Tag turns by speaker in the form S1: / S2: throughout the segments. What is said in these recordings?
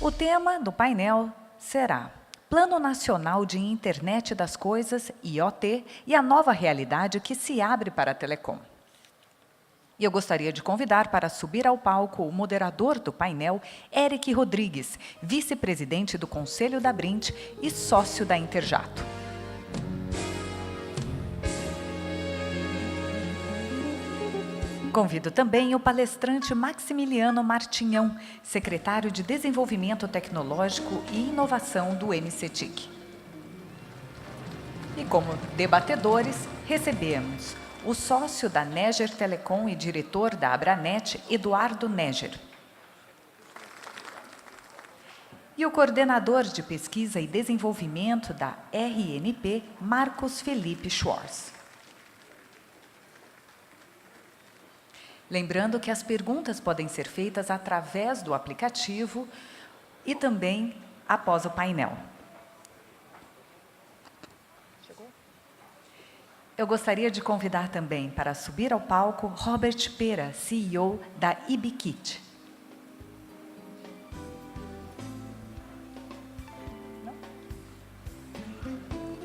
S1: O tema do painel será Plano Nacional de Internet das Coisas, IoT, e a nova realidade que se abre para a telecom. E eu gostaria de convidar para subir ao palco o moderador do painel, Eric Rodrigues, vice-presidente do Conselho da Brint e sócio da Interjato. Convido também o palestrante Maximiliano Martinhão, secretário de Desenvolvimento Tecnológico e Inovação do MCTIC. E como debatedores, recebemos o sócio da Neger Telecom e diretor da Abranet, Eduardo Neger. E o coordenador de pesquisa e desenvolvimento da RNP, Marcos Felipe Schwartz. Lembrando que as perguntas podem ser feitas através do aplicativo e também após o painel. Eu gostaria de convidar também para subir ao palco Robert Pera, CEO da IBKit.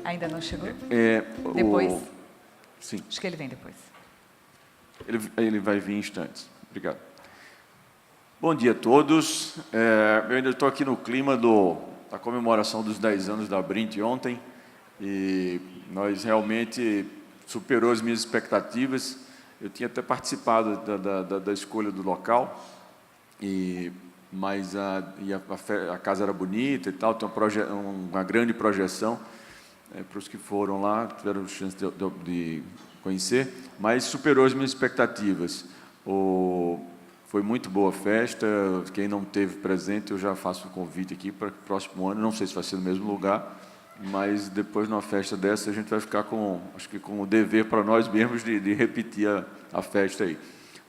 S1: Ainda não chegou? Depois?
S2: Sim.
S1: Acho que ele vem depois.
S2: Ele vai vir em instantes. Obrigado. Bom dia a todos. Eu ainda estou aqui no clima da comemoração dos 10 anos da Brint ontem, e nós realmente superou as minhas expectativas. Eu tinha até participado da escolha do local, mas a casa era bonita e tal, tem uma grande projeção. Para os que foram lá, tiveram chance de conhecer, mas superou as minhas expectativas. Foi muito boa a festa. Quem não teve presente, eu já faço um convite aqui para o próximo ano. Não sei se vai ser no mesmo lugar, mas depois, numa festa dessa, a gente vai ficar acho que com o dever para nós mesmos de repetir a festa aí.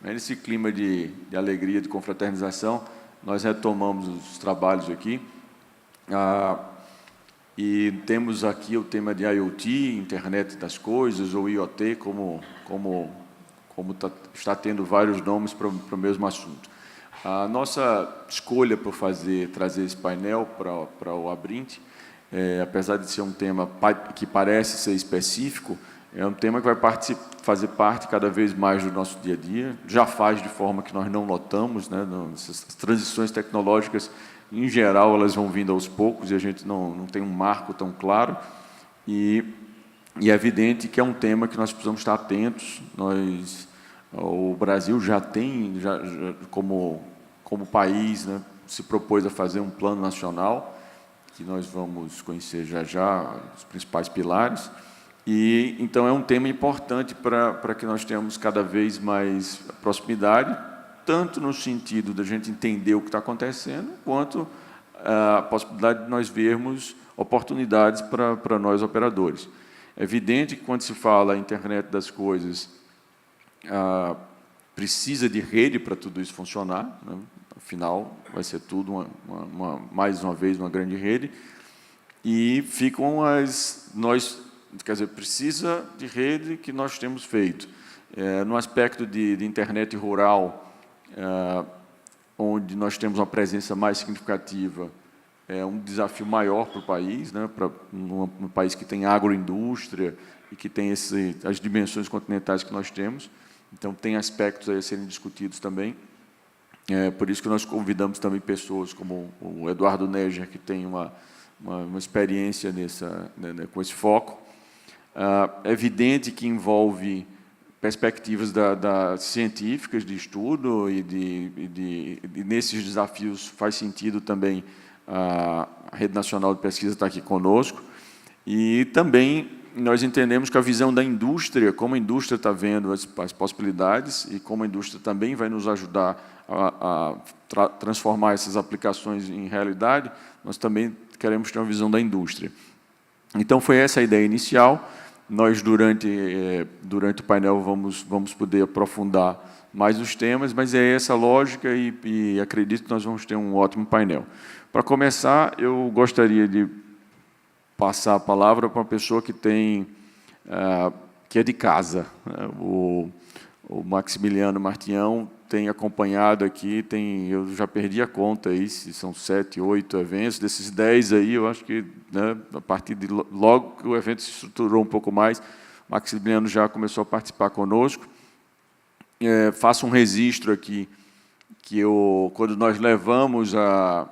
S2: Nesse clima de alegria, de confraternização, nós retomamos os trabalhos aqui. E temos aqui o tema de IoT, Internet das Coisas, ou IoT, como está tendo vários nomes para o mesmo assunto. A nossa escolha por trazer esse painel para o Abrint, apesar de ser um tema que parece ser específico, é um tema que vai fazer parte cada vez mais do nosso dia a dia, já faz de forma que nós não notamos, né? Essas transições tecnológicas, em geral, elas vão vindo aos poucos e a gente não tem um marco tão claro. E é evidente que é um tema que nós precisamos estar atentos. O Brasil já tem, como país, né, se propôs a fazer um plano nacional, que nós vamos conhecer já os principais pilares. E, então, é um tema importante para que nós tenhamos cada vez mais proximidade, tanto no sentido da gente entender o que está acontecendo, quanto a possibilidade de nós vermos oportunidades para nós operadores. É evidente que, quando se fala em internet das coisas, precisa de rede para tudo isso funcionar, né? Afinal, vai ser tudo, mais uma vez, uma grande rede. E ficam precisa de rede que nós temos feito. No aspecto de internet rural, onde nós temos uma presença mais significativa, é um desafio maior para o país, né? Um país que tem agroindústria e que tem as dimensões continentais que nós temos. Então, tem aspectos aí a serem discutidos também. Por isso que nós convidamos também pessoas como o Eduardo Neger, que tem uma experiência com esse foco. É evidente que envolve perspectivas científicas de estudo e nesses desafios faz sentido também a Rede Nacional de Pesquisa estar aqui conosco. E também nós entendemos que a visão da indústria, como a indústria está vendo as possibilidades e como a indústria também vai nos ajudar a transformar essas aplicações em realidade, nós também queremos ter uma visão da indústria. Então, foi essa a ideia inicial. Nós, durante o painel, vamos poder aprofundar mais os temas, mas é essa a lógica e acredito que nós vamos ter um ótimo painel. Para começar, eu gostaria de passar a palavra para uma pessoa que é de casa. O Maximiliano Martinhão tem acompanhado aqui, eu já perdi a conta aí, se são 7, 8 eventos, desses 10 aí, eu acho que, né, a partir de logo que o evento se estruturou um pouco mais, Maximiliano já começou a participar conosco. Faço um registro aqui, que quando nós levamos a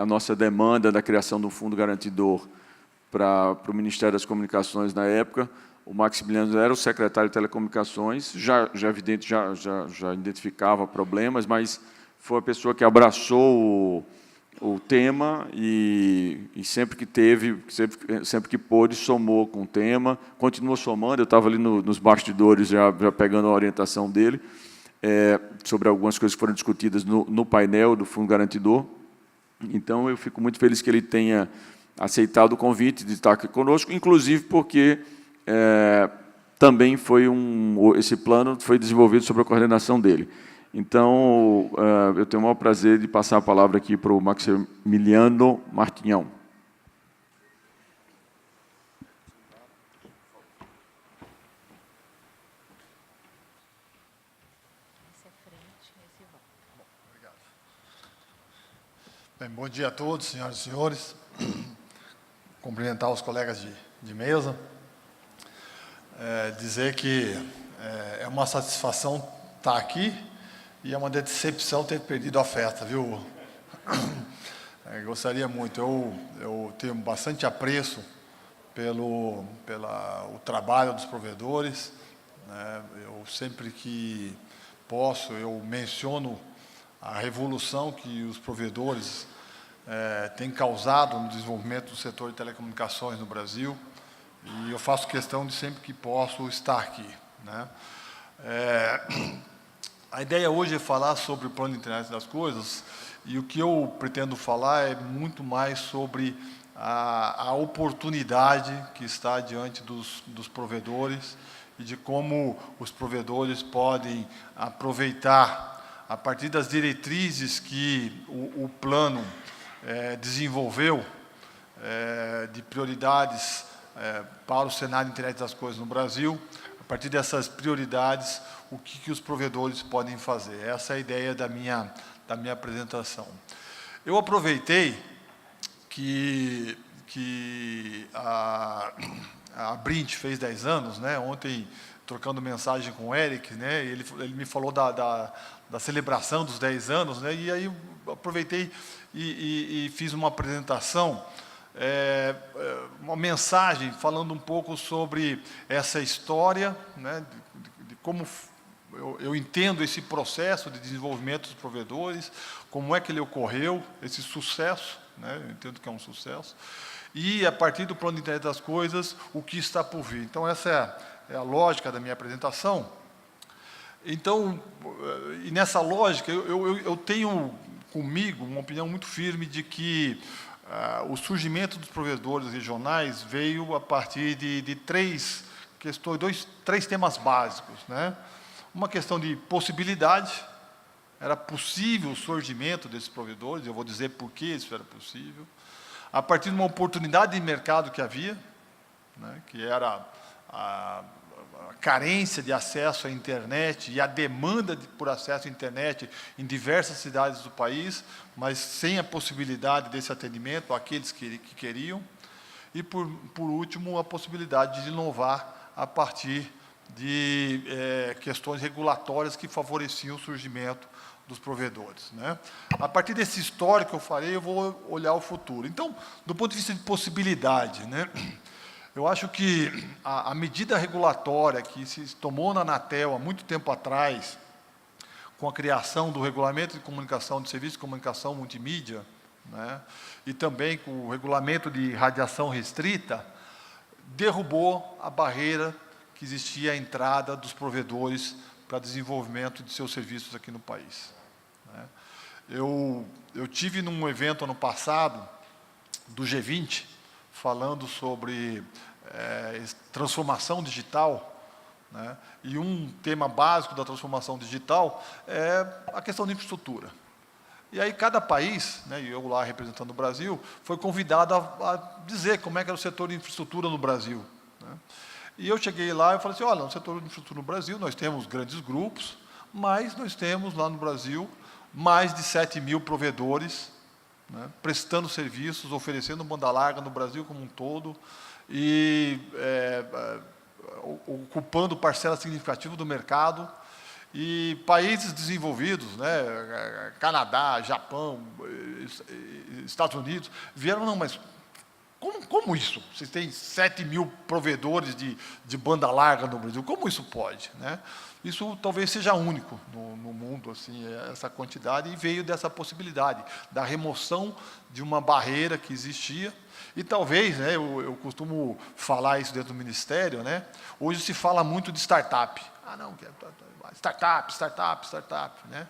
S2: nossa demanda da criação do Fundo Garantidor para o Ministério das Comunicações na época, o Maximiliano era o secretário de Telecomunicações, já identificava problemas, mas foi a pessoa que abraçou o tema e sempre que teve, sempre que pôde, somou com o tema, continua somando. Eu estava ali nos bastidores já pegando a orientação dele sobre algumas coisas que foram discutidas no painel do Fundo Garantidor. Então, eu fico muito feliz que ele tenha aceitado o convite de estar aqui conosco, inclusive porque também esse plano foi desenvolvido sob a coordenação dele. Então, eu tenho o maior prazer de passar a palavra aqui para o Maximiliano Martinhão.
S3: Bem, bom dia a todos, senhoras e senhores. Cumprimentar os colegas de mesa. Dizer que é uma satisfação estar aqui e é uma decepção ter perdido a festa, viu? Gostaria muito. Eu tenho bastante apreço pelo trabalho dos provedores, né? Eu sempre que posso, eu menciono a revolução que os provedores têm causado no desenvolvimento do setor de telecomunicações no Brasil, e eu faço questão de, sempre que posso, estar aqui, né? A ideia hoje é falar sobre o plano de internet das coisas, e o que eu pretendo falar é muito mais sobre a oportunidade que está diante dos provedores e de como os provedores podem aproveitar, a partir das diretrizes que o plano desenvolveu, de prioridades para o cenário de internet das coisas no Brasil. A partir dessas prioridades, o que os provedores podem fazer. Essa é a ideia da minha apresentação. Eu aproveitei que a Brint fez 10 anos, né? Ontem, trocando mensagem com o Eric, né? Ele me falou da celebração dos 10 anos, né? E aí eu aproveitei e fiz uma apresentação, uma mensagem falando um pouco sobre essa história, né? De como eu entendo esse processo de desenvolvimento dos provedores, como é que ele ocorreu, esse sucesso, né? Eu entendo que é um sucesso, e a partir do plano de internet das coisas, o que está por vir. Então, essa é a lógica da minha apresentação. Então, e nessa lógica, eu tenho comigo uma opinião muito firme de que o surgimento dos provedores regionais veio a partir de três questões, três temas básicos, né? Uma questão de possibilidade, era possível o surgimento desses provedores, eu vou dizer por que isso era possível, a partir de uma oportunidade de mercado que havia, né, que era a carência de acesso à internet e a demanda por acesso à internet em diversas cidades do país, mas sem a possibilidade desse atendimento àqueles que queriam, e, por último, a possibilidade de inovar a partir de questões regulatórias que favoreciam o surgimento dos provedores, né? A partir desse histórico que eu falei, eu vou olhar o futuro. Então, do ponto de vista de possibilidade, né, eu acho que a medida regulatória que se tomou na Anatel há muito tempo atrás, com a criação do Regulamento de Comunicação de Serviços de Comunicação Multimídia, né, e também com o Regulamento de Radiação Restrita, derrubou a barreira que existia à entrada dos provedores para desenvolvimento de seus serviços aqui no país, né. Eu tive num evento ano passado, do G20, falando sobre transformação digital, né, e um tema básico da transformação digital é a questão de infraestrutura. E aí cada país, né, e eu lá representando o Brasil, foi convidado a dizer como é que era o setor de infraestrutura no Brasil, né. E eu cheguei lá e falei assim, olha, no setor de infraestrutura no Brasil nós temos grandes grupos, mas nós temos lá no Brasil mais de 7 mil provedores, né, prestando serviços, oferecendo banda larga no Brasil como um todo, e ocupando parcela significativa do mercado. E países desenvolvidos, né, Canadá, Japão, Estados Unidos, vieram, não, mas como isso? Vocês têm 7 mil provedores de banda larga no Brasil, como isso pode? Né? Isso talvez seja único no mundo, assim, essa quantidade, e veio dessa possibilidade, da remoção de uma barreira que existia. E talvez, né, eu costumo falar isso dentro do Ministério, né, hoje se fala muito de startup. Ah, não, startup. Né?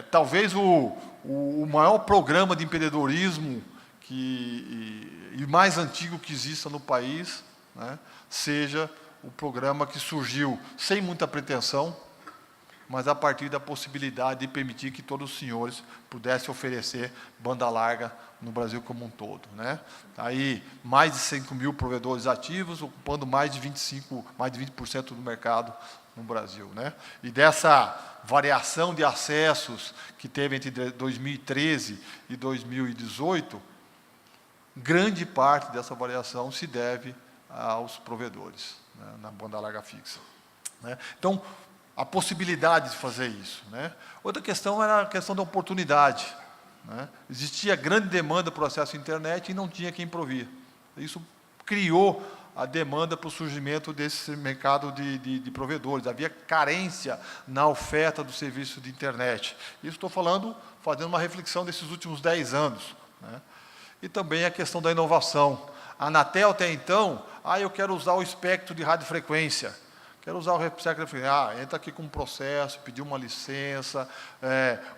S3: Talvez o maior programa de empreendedorismo e mais antigo que exista no país, né, seja o programa que surgiu sem muita pretensão, mas a partir da possibilidade de permitir que todos os senhores pudessem oferecer banda larga no Brasil como um todo. Né? Aí, mais de 5 mil provedores ativos, ocupando mais de 20% do mercado no Brasil. Né? E dessa variação de acessos que teve entre 2013 e 2018, grande parte dessa variação se deve aos provedores, né, na banda larga fixa. Né? Então, a possibilidade de fazer isso. Né? Outra questão era a questão da oportunidade. Né? Existia grande demanda por acesso à internet e não tinha quem provia. Isso criou a demanda para o surgimento desse mercado de provedores. Havia carência na oferta do serviço de internet. Isso estou falando, fazendo uma reflexão desses últimos 10 anos. Né? E também a questão da inovação. A Anatel, até então, eu quero usar o espectro de radiofrequência. Quero usar o espectro de frequência. Entra aqui com um processo, pedir uma licença,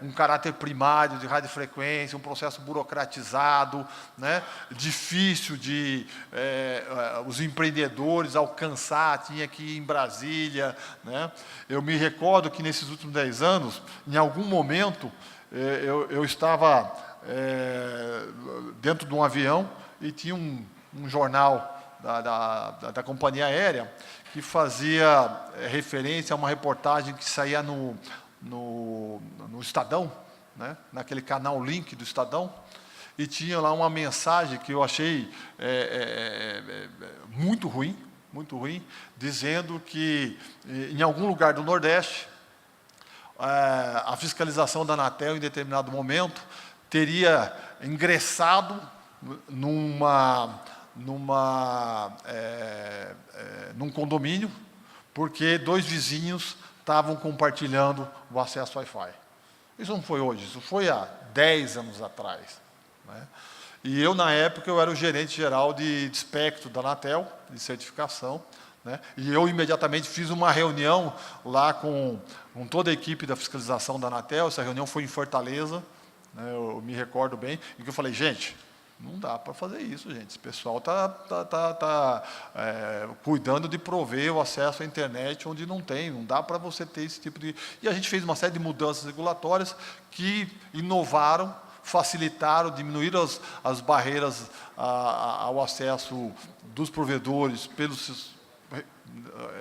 S3: um caráter primário de radiofrequência, um processo burocratizado, né, difícil de os empreendedores alcançar, tinha que ir em Brasília. Né. Eu me recordo que nesses últimos 10 anos, em algum momento, eu estava dentro de um avião e tinha um jornal da companhia aérea que fazia referência a uma reportagem que saía no Estadão, né, naquele canal Link do Estadão, e tinha lá uma mensagem que eu achei muito ruim, dizendo que em algum lugar do Nordeste, a fiscalização da Anatel, em determinado momento, teria ingressado num condomínio, porque 2 vizinhos estavam compartilhando o acesso Wi-Fi. Isso não foi hoje, isso foi há 10 anos atrás. Né? E eu, na época, eu era o gerente geral de espectro da Anatel, de certificação, né? E eu imediatamente fiz uma reunião lá com toda a equipe da fiscalização da Anatel. Essa reunião foi em Fortaleza, né? Eu me recordo bem, e que eu falei, gente, não dá para fazer isso, gente. Esse pessoal está cuidando de prover o acesso à internet onde não tem. Não dá para você ter esse tipo de... E a gente fez uma série de mudanças regulatórias que inovaram, facilitaram, diminuíram as barreiras ao acesso dos provedores pelos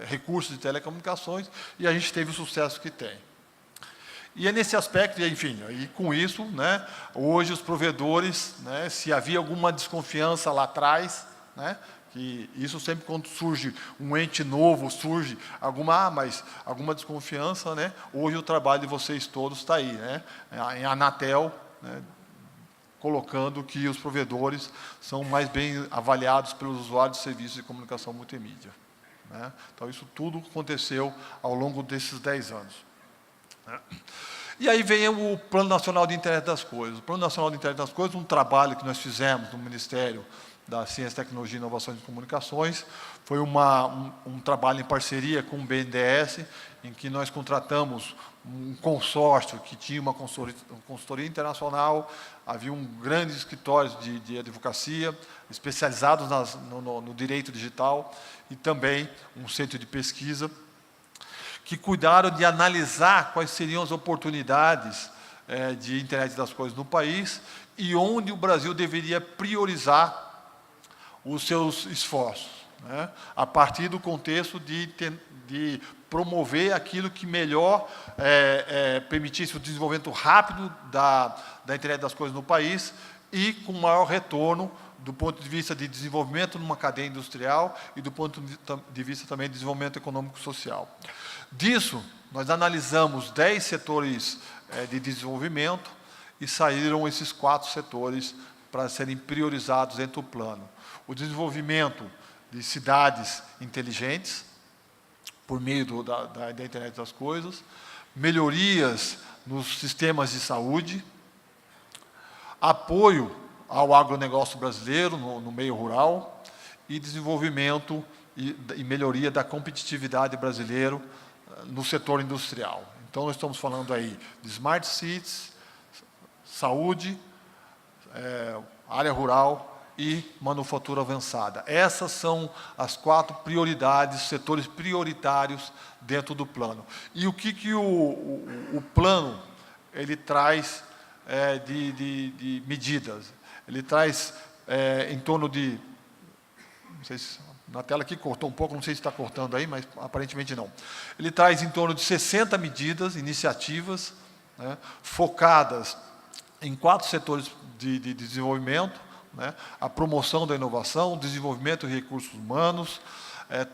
S3: recursos de telecomunicações, e a gente teve o sucesso que tem. E é nesse aspecto, enfim, e com isso, né, hoje os provedores, né, se havia alguma desconfiança lá atrás, né, que isso sempre quando surge um ente novo, surge alguma desconfiança, né, hoje o trabalho de vocês todos está aí, né, em Anatel, né, colocando que os provedores são mais bem avaliados pelos usuários de serviços de comunicação multimídia. Né? Então, isso tudo aconteceu ao longo desses 10 anos. Né? E aí vem o Plano Nacional de Internet das Coisas. O Plano Nacional de Internet das Coisas, um trabalho que nós fizemos no Ministério da Ciência, Tecnologia e Inovações de Comunicações, foi um trabalho em parceria com o BNDES, em que nós contratamos um consórcio que tinha uma consultoria internacional, havia grandes escritórios de advocacia, especializados no direito digital, e também um centro de pesquisa, que cuidaram de analisar quais seriam as oportunidades de internet das coisas no país e onde o Brasil deveria priorizar os seus esforços. né, a partir do contexto de promover aquilo que melhor permitisse o desenvolvimento rápido da internet das coisas no país e com maior retorno do ponto de vista de desenvolvimento numa cadeia industrial e do ponto de vista também de desenvolvimento econômico-social. Disso, nós analisamos 10 setores de desenvolvimento e saíram esses 4 setores para serem priorizados dentro do plano. O desenvolvimento de cidades inteligentes, por meio da internet das coisas, melhorias nos sistemas de saúde, apoio ao agronegócio brasileiro no meio rural e desenvolvimento e melhoria da competitividade brasileira no setor industrial. Então, nós estamos falando aí de Smart Cities, saúde, área rural e manufatura avançada. Essas são as 4 prioridades, setores prioritários dentro do plano. E o que o plano ele traz de medidas? Ele traz em torno de... Não sei se, na tela aqui cortou um pouco, não sei se está cortando aí, mas aparentemente não. Ele traz em torno de 60 medidas, iniciativas, né, focadas em 4 setores de desenvolvimento, né, a promoção da inovação, desenvolvimento de recursos humanos,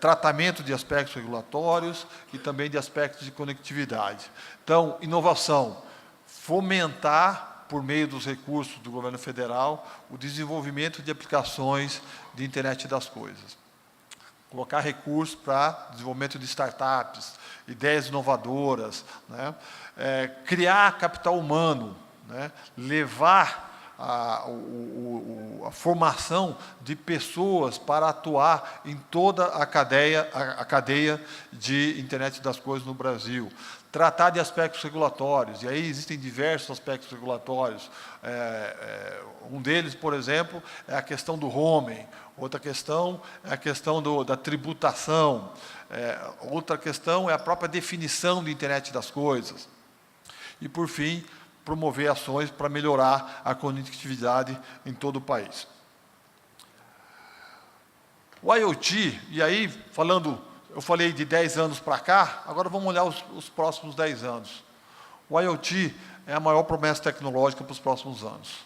S3: tratamento de aspectos regulatórios e também de aspectos de conectividade. Então, inovação, fomentar, por meio dos recursos do governo federal, o desenvolvimento de aplicações de internet das coisas. Colocar recursos para desenvolvimento de startups, ideias inovadoras, né, criar capital humano, né, levar a formação de pessoas para atuar em toda a cadeia de internet das coisas no Brasil. Tratar de aspectos regulatórios, e aí existem diversos aspectos regulatórios. Um deles, por exemplo, é a questão do roaming, outra questão é a questão da tributação, outra questão é a própria definição de internet das coisas. E, por fim, promover ações para melhorar a conectividade em todo o país. O IoT, e aí, eu falei de 10 anos para cá, agora vamos olhar os próximos 10 anos. O IoT é a maior promessa tecnológica para os próximos anos.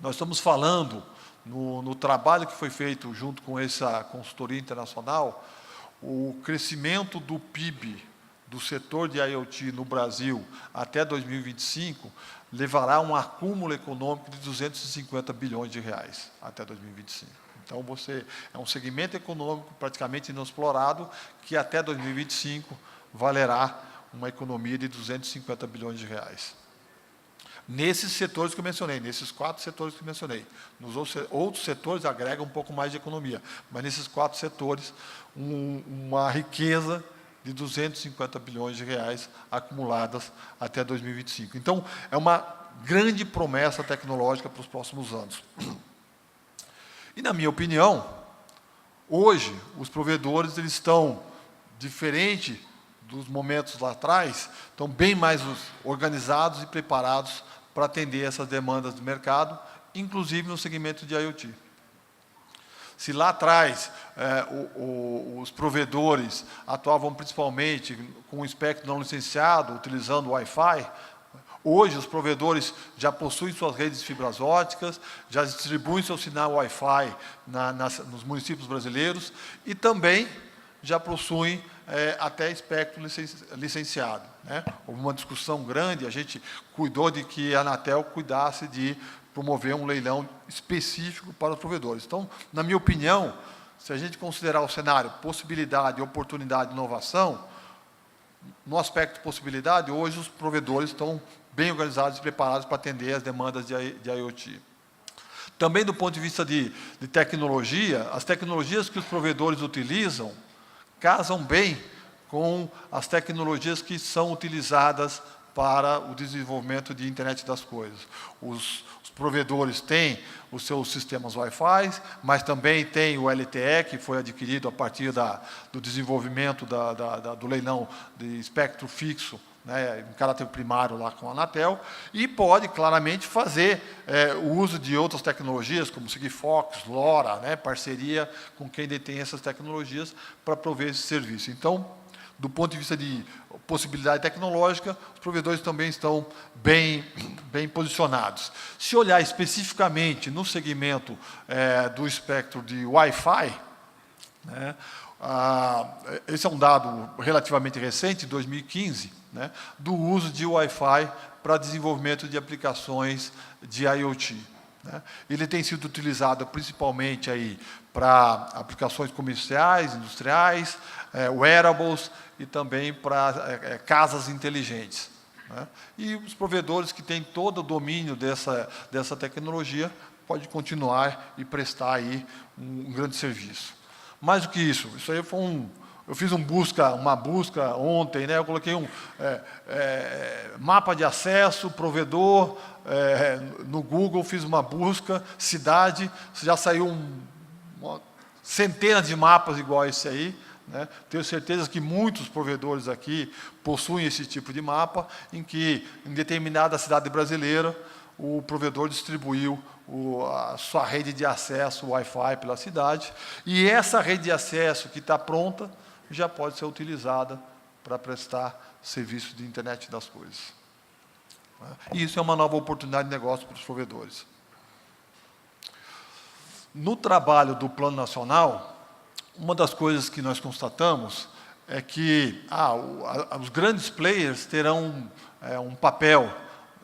S3: Nós estamos falando, no trabalho que foi feito junto com essa consultoria internacional, o crescimento do PIB do setor de IoT no Brasil até 2025 levará a um acúmulo econômico de 250 bilhões de reais até 2025. Então, é um segmento econômico praticamente inexplorado que até 2025 valerá uma economia de 250 bilhões de reais. Nesses setores que eu mencionei, nesses 4 setores que eu mencionei. Nos outros setores agregam um pouco mais de economia, mas nesses 4 setores, uma riqueza de 250 bilhões de reais acumuladas até 2025. Então, é uma grande promessa tecnológica para os próximos anos. E, na minha opinião, hoje, os provedores eles estão, diferente dos momentos lá atrás, estão bem mais organizados e preparados para atender essas demandas do mercado, inclusive no segmento de IoT. Se lá atrás os provedores atuavam principalmente com o espectro não licenciado, utilizando Wi-Fi, hoje os provedores já possuem suas redes de fibras óticas, já distribuem seu sinal Wi-Fi nos municípios brasileiros e também já possuem até espectro licenciado. Né? Houve uma discussão grande, a gente cuidou de que a Anatel cuidasse de promover um leilão específico para os provedores. Então, na minha opinião, se a gente considerar o cenário possibilidade, oportunidade e inovação, no aspecto possibilidade, hoje os provedores estão bem organizados e preparados para atender as demandas de IoT. Também do ponto de vista de tecnologia, as tecnologias que os provedores utilizam casam bem com as tecnologias que são utilizadas para o desenvolvimento de internet das coisas. Os provedores têm os seus sistemas Wi-Fi, mas também tem o LTE, que foi adquirido a partir do desenvolvimento do leilão de espectro fixo, né, em caráter primário lá com a Anatel, e pode claramente fazer o uso de outras tecnologias, como Sigfox, LoRa, né, parceria com quem detém essas tecnologias para prover esse serviço. Então, do ponto de vista de possibilidade tecnológica, os provedores também estão bem posicionados. Se olhar especificamente no segmento do espectro de Wi-Fi, né, esse é um dado relativamente recente, 2015, né, do uso de Wi-Fi para desenvolvimento de aplicações de IoT. Né. Ele tem sido utilizado principalmente aí para aplicações comerciais, industriais, wearables e também para casas inteligentes. Né. E os provedores que têm todo o domínio dessa tecnologia podem continuar e prestar aí um grande serviço. Mais do que isso aí foi eu fiz uma busca ontem, né? Eu coloquei mapa de acesso, provedor, no Google, fiz uma busca, cidade, já saiu uma centena de mapas igual a esse aí, né? Tenho certeza que muitos provedores aqui possuem esse tipo de mapa, em que, em determinada cidade brasileira, o provedor distribuiu a sua rede de acesso Wi-Fi pela cidade, e essa rede de acesso que está pronta já pode ser utilizada para prestar serviço de internet das coisas. E isso é uma nova oportunidade de negócio para os provedores. No trabalho do Plano Nacional, uma das coisas que nós constatamos é que os grandes players terão um papel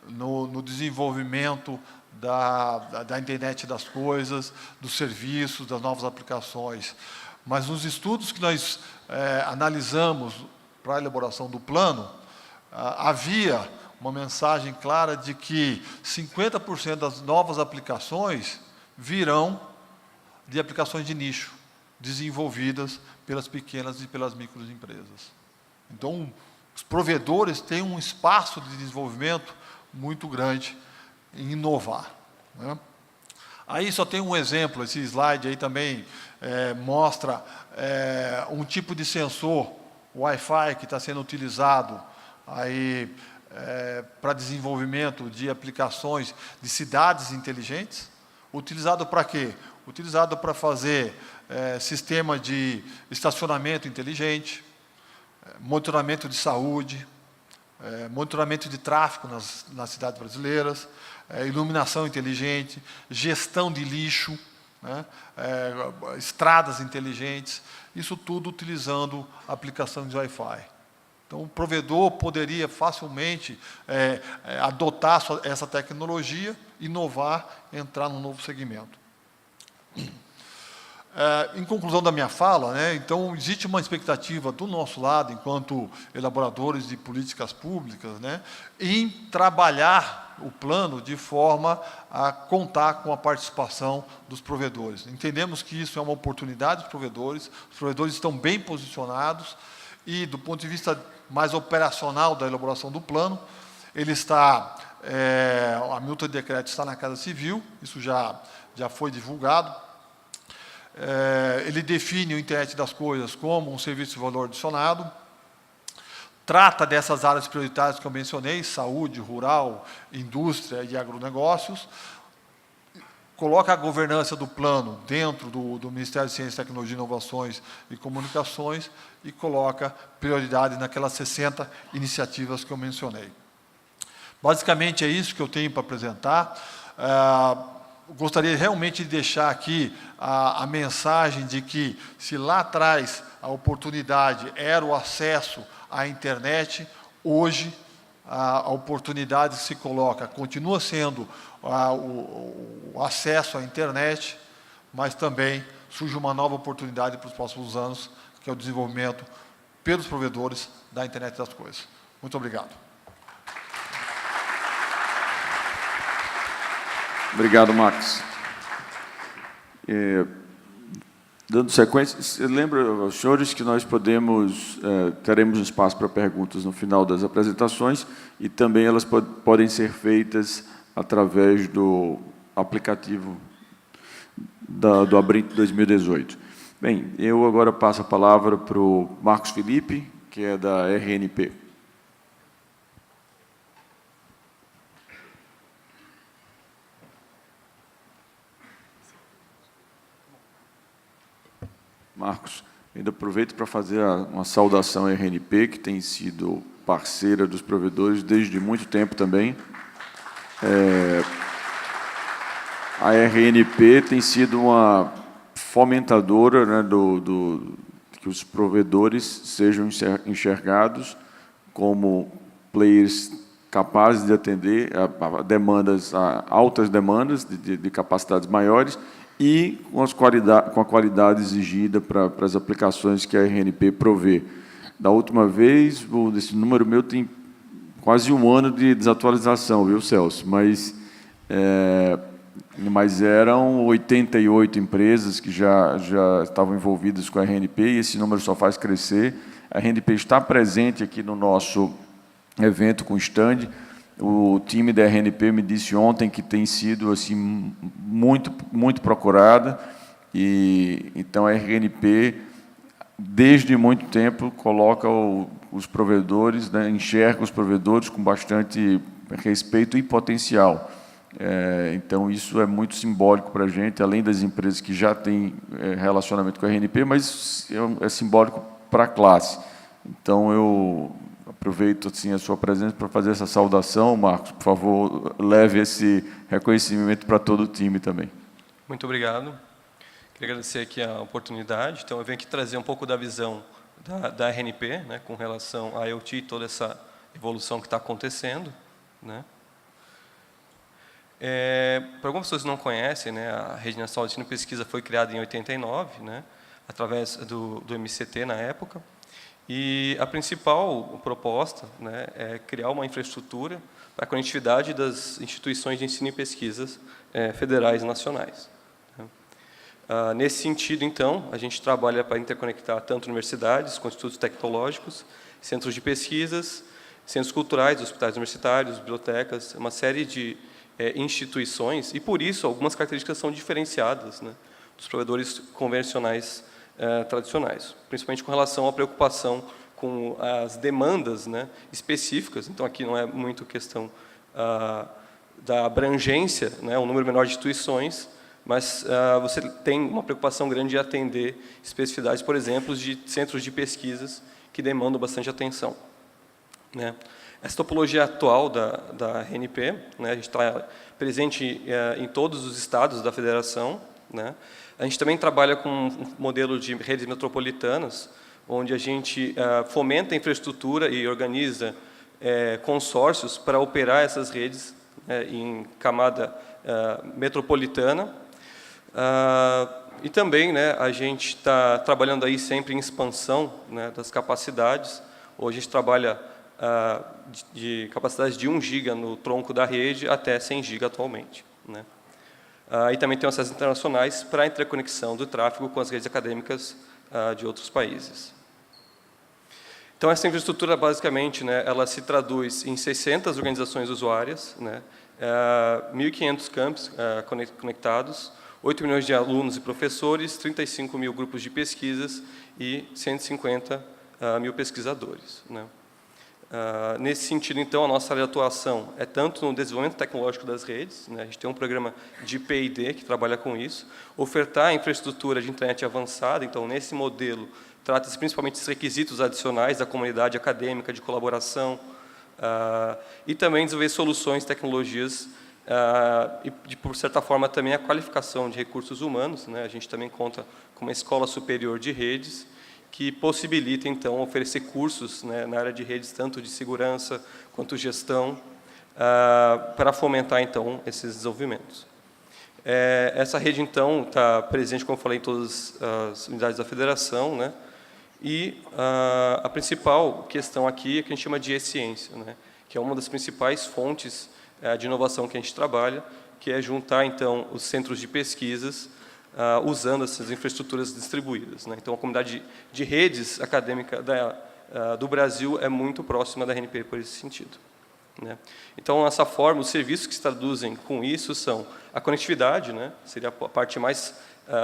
S3: no desenvolvimento da internet das coisas, dos serviços, das novas aplicações. Mas nos estudos que nós analisamos para a elaboração do plano, havia uma mensagem clara de que 50% das novas aplicações virão de aplicações de nicho, desenvolvidas pelas pequenas e pelas microempresas. Então, os provedores têm um espaço de desenvolvimento muito grande em inovar. Né? Aí só tem um exemplo, esse slide aí também mostra um tipo de sensor Wi-Fi que está sendo utilizado aí para desenvolvimento de aplicações de cidades inteligentes. Utilizado para quê? Utilizado para fazer sistema de estacionamento inteligente, monitoramento de saúde, monitoramento de tráfego nas cidades brasileiras, iluminação inteligente, gestão de lixo, né, estradas inteligentes, isso tudo utilizando a aplicação de Wi-Fi. Então, o provedor poderia facilmente adotar essa tecnologia, inovar, entrar num novo segmento. Em conclusão da minha fala, né, então, existe uma expectativa do nosso lado, enquanto elaboradores de políticas públicas, né, em trabalhar o plano de forma a contar com a participação dos provedores. Entendemos que isso é uma oportunidade dos provedores, os provedores estão bem posicionados e, do ponto de vista mais operacional da elaboração do plano, ele está, a minuta de decreto está na Casa Civil, isso já foi divulgado. Ele define o internet das coisas como um serviço de valor adicionado, trata dessas áreas prioritárias que eu mencionei, saúde, rural, indústria e agronegócios, coloca a governança do plano dentro do Ministério de Ciência, Tecnologia, Inovações e Comunicações e coloca prioridade naquelas 60 iniciativas que eu mencionei. Basicamente é isso que eu tenho para apresentar. Gostaria realmente de deixar aqui a mensagem de que, se lá atrás a oportunidade era o acesso à internet, hoje a oportunidade se coloca, continua sendo o acesso à internet, mas também surge uma nova oportunidade para os próximos anos, que é o desenvolvimento pelos provedores da internet das coisas. Muito obrigado.
S2: Obrigado, Max. Dando sequência, lembra aos senhores que nós teremos espaço para perguntas no final das apresentações e também elas podem ser feitas através do aplicativo do Abrint 2018. Bem, eu agora passo a palavra para o Marcos Felipe, que é da RNP. Marcos, ainda aproveito para fazer uma saudação à RNP, que tem sido parceira dos provedores desde muito tempo também. A RNP tem sido uma fomentadora, né, que os provedores sejam enxergados como players capazes de atender a demandas, a altas demandas de capacidades maiores e com a qualidade exigida para as aplicações que a RNP provê. Da última vez, esse número meu tem quase um ano de desatualização, viu, Celso? Mas eram 88 empresas que já estavam envolvidas com a RNP e esse número só faz crescer. A RNP está presente aqui no nosso evento com stand. O time da RNP me disse ontem que tem sido assim muito procurada e então a RNP desde muito tempo coloca os provedores, né, enxerga os provedores com bastante respeito e potencial. Então, isso é muito simbólico para a gente, além das empresas que já têm relacionamento com a RNP, mas é simbólico para a classe. Então, eu aproveito assim, a sua presença para fazer essa saudação. Marcos, por favor, leve esse reconhecimento para todo o time também.
S4: Muito obrigado. Queria agradecer aqui a oportunidade. Então, eu venho aqui trazer um pouco da visão da RNP, né, com relação à IoT e toda essa evolução que está acontecendo, né. Para algumas pessoas que não conhecem, né, a Rede Nacional de Ensino e Pesquisa foi criada em 89, né, através do MCT na época, e a principal proposta, né, é criar uma infraestrutura para a conectividade das instituições de ensino e pesquisas federais e nacionais. Nesse sentido, então, a gente trabalha para interconectar tanto universidades, com institutos tecnológicos, centros de pesquisas, centros culturais, hospitais universitários, bibliotecas, uma série de instituições, e por isso algumas características são diferenciadas, né, dos provedores convencionais tradicionais, principalmente com relação à preocupação com as demandas, né, específicas. Então, aqui não é muito questão da abrangência, né, um número menor de instituições, mas você tem uma preocupação grande de atender especificidades, por exemplo, de centros de pesquisas que demandam bastante atenção, né. Essa topologia atual da RNP, né, a gente está presente em todos os estados da federação, né. A gente também trabalha com um modelo de redes metropolitanas, onde a gente fomenta a infraestrutura e organiza consórcios para operar essas redes em camada metropolitana. E também, né, a gente está trabalhando aí sempre em expansão, né, das capacidades. Hoje a gente trabalha de capacidade de 1 GB no tronco da rede até 100 GB atualmente, né. E também tem acessos internacionais para a interconexão do tráfego com as redes acadêmicas de outros países. Então, essa infraestrutura, basicamente, né, ela se traduz em 600 organizações usuárias, né, 1.500 campos conectados, 8 milhões de alunos e professores, 35 mil grupos de pesquisas e 150 mil pesquisadores, né. Nesse sentido, então, a nossa área de atuação é tanto no desenvolvimento tecnológico das redes, né, a gente tem um programa de P&D que trabalha com isso, ofertar infraestrutura de internet avançada. Então, nesse modelo, trata-se principalmente dos requisitos adicionais da comunidade acadêmica, de colaboração, e também desenvolver soluções, tecnologias, e, por certa forma, também a qualificação de recursos humanos, né. A gente também conta com uma escola superior de redes, que possibilita, então, oferecer cursos, né, na área de redes, tanto de segurança quanto gestão, para fomentar, então, esses desenvolvimentos. Essa rede, então, está presente, como eu falei, em todas as unidades da federação, né, e a principal questão aqui é que a gente chama de e-ciência, né, que é uma das principais fontes de inovação que a gente trabalha, que é juntar, então, os centros de pesquisas, usando essas infraestruturas distribuídas, né. Então, a comunidade de redes acadêmica do Brasil é muito próxima da RNP por esse sentido, né. Então, dessa forma, os serviços que se traduzem com isso são a conectividade, né, seria a parte mais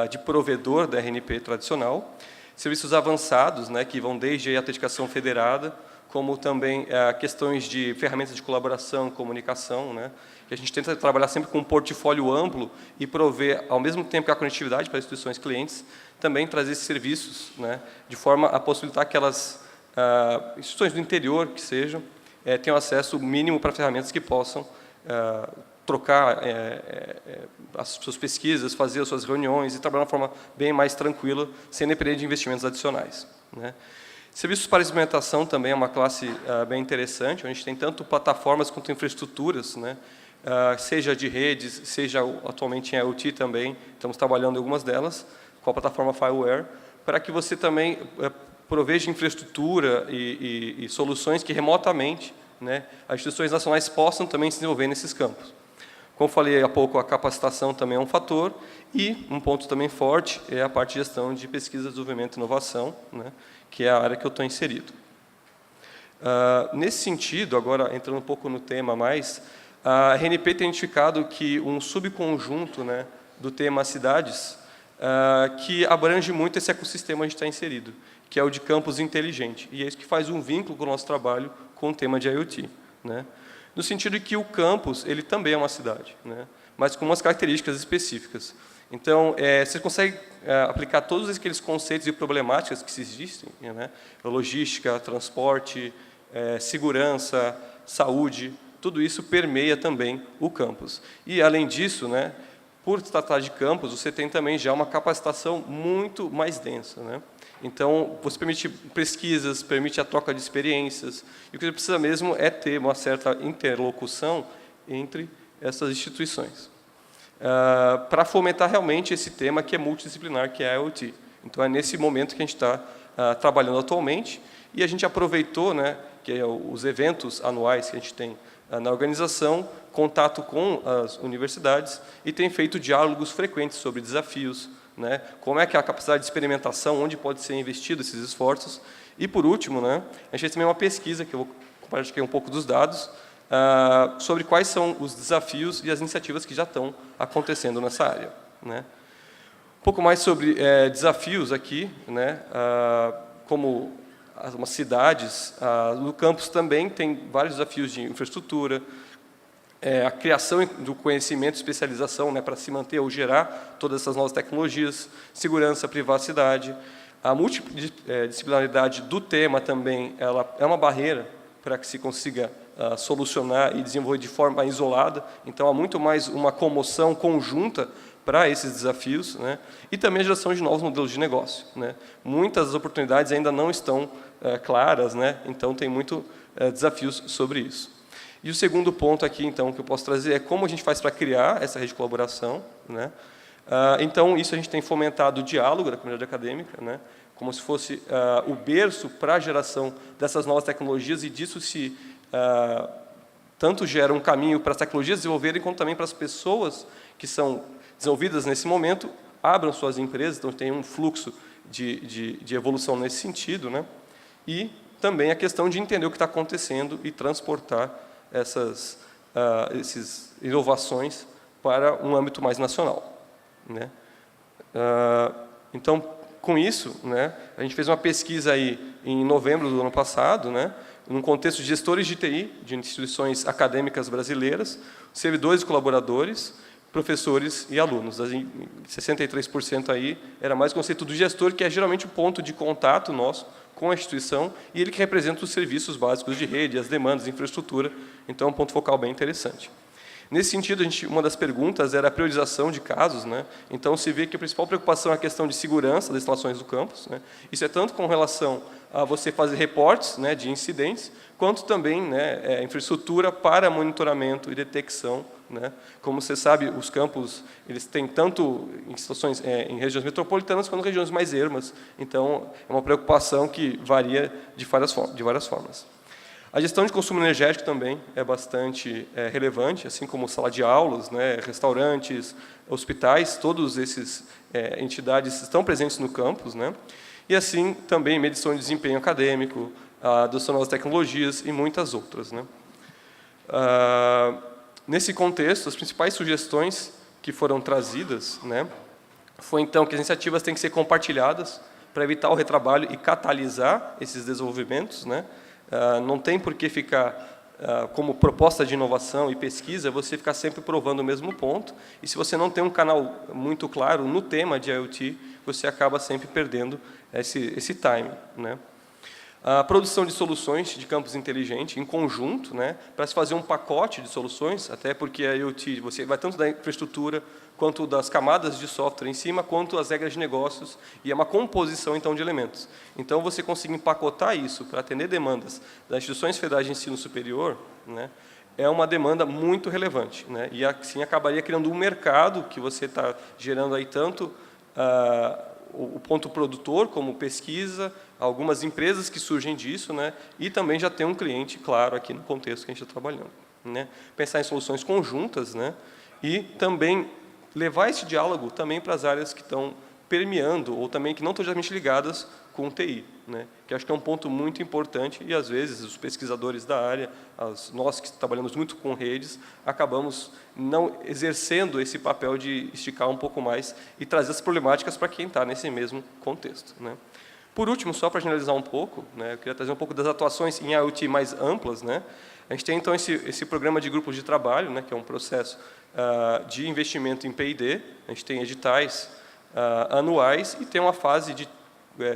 S4: de provedor da RNP tradicional, serviços avançados, né, que vão desde a autenticação federada, como também questões de ferramentas de colaboração, comunicação, né, que a gente tenta trabalhar sempre com um portfólio amplo e prover, ao mesmo tempo que a conectividade para as instituições clientes, também trazer esses serviços, né, de forma a possibilitar que aquelas instituições do interior, que sejam, tenham acesso mínimo para ferramentas que possam trocar as suas pesquisas, fazer as suas reuniões e trabalhar de uma forma bem mais tranquila, sem depender de investimentos adicionais, né. Serviços para experimentação também é uma classe bem interessante, onde a gente tem tanto plataformas quanto infraestruturas, né, seja de redes, seja atualmente em IoT também, estamos trabalhando em algumas delas, com a plataforma Fireware, para que você também proveja infraestrutura e soluções que remotamente, né, as instituições nacionais possam também se desenvolver nesses campos. Como falei há pouco, a capacitação também é um fator, e um ponto também forte é a parte de gestão de pesquisa, desenvolvimento e inovação, né, que é a área que eu estou inserido. Nesse sentido, agora entrando um pouco no tema mais, a RNP tem identificado que um subconjunto, né, do tema cidades, que abrange muito esse ecossistema que a gente está inserido, que é o de campus inteligente, e é isso que faz um vínculo com o nosso trabalho com o tema de IoT, né? No sentido de que o campus ele também é uma cidade, né, mas com umas características específicas. Então, você consegue aplicar todos aqueles conceitos e problemáticas que existem, né, logística, transporte, segurança, saúde, tudo isso permeia também o campus. E, além disso, né, por se tratar de campus, você tem também já uma capacitação muito mais densa, né? Então, você permite pesquisas, permite a troca de experiências, e o que você precisa mesmo é ter uma certa interlocução entre essas instituições, para fomentar realmente esse tema que é multidisciplinar, que é a IoT. Então, é nesse momento que a gente está trabalhando atualmente, e a gente aproveitou, né, que é os eventos anuais que a gente tem na organização, contato com as universidades, e tem feito diálogos frequentes sobre desafios, né, como é que é a capacidade de experimentação, onde pode ser investido esses esforços. E, por último, né, a gente fez também uma pesquisa, que eu vou compartilhar aqui um pouco dos dados, sobre quais são os desafios e as iniciativas que já estão acontecendo nessa área, né. Um pouco mais sobre desafios aqui, né, como as cidades, no campus também tem vários desafios de infraestrutura, a criação do conhecimento, especialização, né, para se manter ou gerar todas essas novas tecnologias, segurança, privacidade. A multidisciplinaridade do tema também ela é uma barreira para que se consiga solucionar e desenvolver de forma isolada. Então, há muito mais uma comoção conjunta para esses desafios, né, e também a geração de novos modelos de negócio, né. Muitas das oportunidades ainda não estão claras, né, então tem muito desafios sobre isso. E o segundo ponto aqui, então, que eu posso trazer é como a gente faz para criar essa rede de colaboração, né. Então, isso a gente tem fomentado o diálogo da comunidade acadêmica, né, como se fosse o berço para a geração dessas novas tecnologias, e disso se tanto gera um caminho para as tecnologias desenvolverem, como também para as pessoas que são desenvolvidas nesse momento, abram suas empresas, então tem um fluxo de evolução nesse sentido, né, e também a questão de entender o que está acontecendo e transportar essas inovações para um âmbito mais nacional, né. Então, com isso, né, a gente fez uma pesquisa aí em novembro do ano passado, né, num contexto de gestores de TI, de instituições acadêmicas brasileiras, servidores e colaboradores, professores e alunos. 63% aí era mais o conceito do gestor, que é geralmente o ponto de contato nosso com a instituição, e ele que representa os serviços básicos de rede, as demandas, infraestrutura. Então, é um ponto focal bem interessante. Nesse sentido, uma das perguntas era a priorização de casos, né? Então, se vê que a principal preocupação é a questão de segurança das instalações do campus, né? Isso é tanto com relação a você fazer reportes, né, de incidentes, quanto também, né, infraestrutura para monitoramento e detecção, né? Como você sabe, os campus eles têm tanto em situações em regiões metropolitanas quanto em regiões mais ermas. Então, é uma preocupação que varia de várias formas. A gestão de consumo energético também é bastante relevante, assim como sala de aulas, né, restaurantes, hospitais, todos esses entidades estão presentes no campus, né? E assim também medição de desempenho acadêmico, a adoção das tecnologias e muitas outras, né? Nesse contexto, as principais sugestões que foram trazidas, né, foi então que as iniciativas têm que ser compartilhadas para evitar o retrabalho e catalisar esses desenvolvimentos, né? Não tem por que ficar como proposta de inovação e pesquisa, você ficar sempre provando o mesmo ponto. E se você não tem um canal muito claro no tema de IoT, você acaba sempre perdendo esse time, né? A produção de soluções de campos inteligentes em conjunto, né, para se fazer um pacote de soluções, até porque a IoT você vai tanto da infraestrutura quanto das camadas de software em cima, quanto as regras de negócios, e é uma composição então de elementos. Então você conseguir empacotar isso para atender demandas das instituições federais de ensino superior, né, é uma demanda muito relevante, né, e assim acabaria criando um mercado que você está gerando aí tanto o ponto produtor, como pesquisa, algumas empresas que surgem disso, né, e também já tem um cliente, claro, aqui no contexto que a gente está trabalhando, né. Pensar em soluções conjuntas, né, e também levar esse diálogo também para as áreas que estão permeando, ou também que não estão diretamente ligadas com o TI, né, que acho que é um ponto muito importante, e às vezes os pesquisadores da área, nós que trabalhamos muito com redes, acabamos não exercendo esse papel de esticar um pouco mais e trazer as problemáticas para quem está nesse mesmo contexto, né. Por último, só para generalizar um pouco, né, eu queria trazer um pouco das atuações em IoT mais amplas, né. A gente tem então esse programa de grupos de trabalho, né, que é um processo de investimento em P&D. A gente tem editais anuais e tem uma fase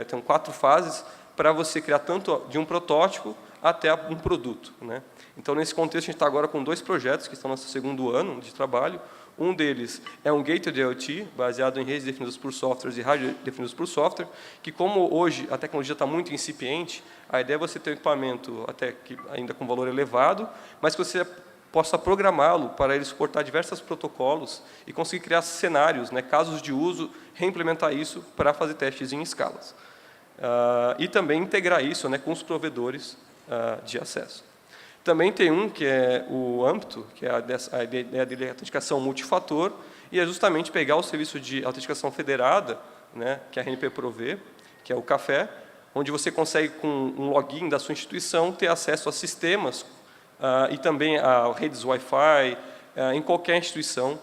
S4: tem 4 fases para você criar tanto de um protótipo até um produto, né. Então, nesse contexto, a gente está agora com 2 projetos que estão no nosso 2º ano de trabalho. Um deles é um gateway de IoT, baseado em redes definidas por softwares e rádio definidas por software, que como hoje a tecnologia está muito incipiente, a ideia é você ter um equipamento até que ainda com valor elevado, mas que você possa programá-lo para ele suportar diversos protocolos e conseguir criar cenários, né, casos de uso, reimplementar isso para fazer testes em escalas. E também integrar isso, né, com os provedores de acesso. Também tem um que é o âmbito, que é a ideia de autenticação multifator, e é justamente pegar o serviço de autenticação federada, né, que a RNP provê, que é o Café, onde você consegue, com um login da sua instituição, ter acesso a sistemas e também a redes Wi-Fi em qualquer instituição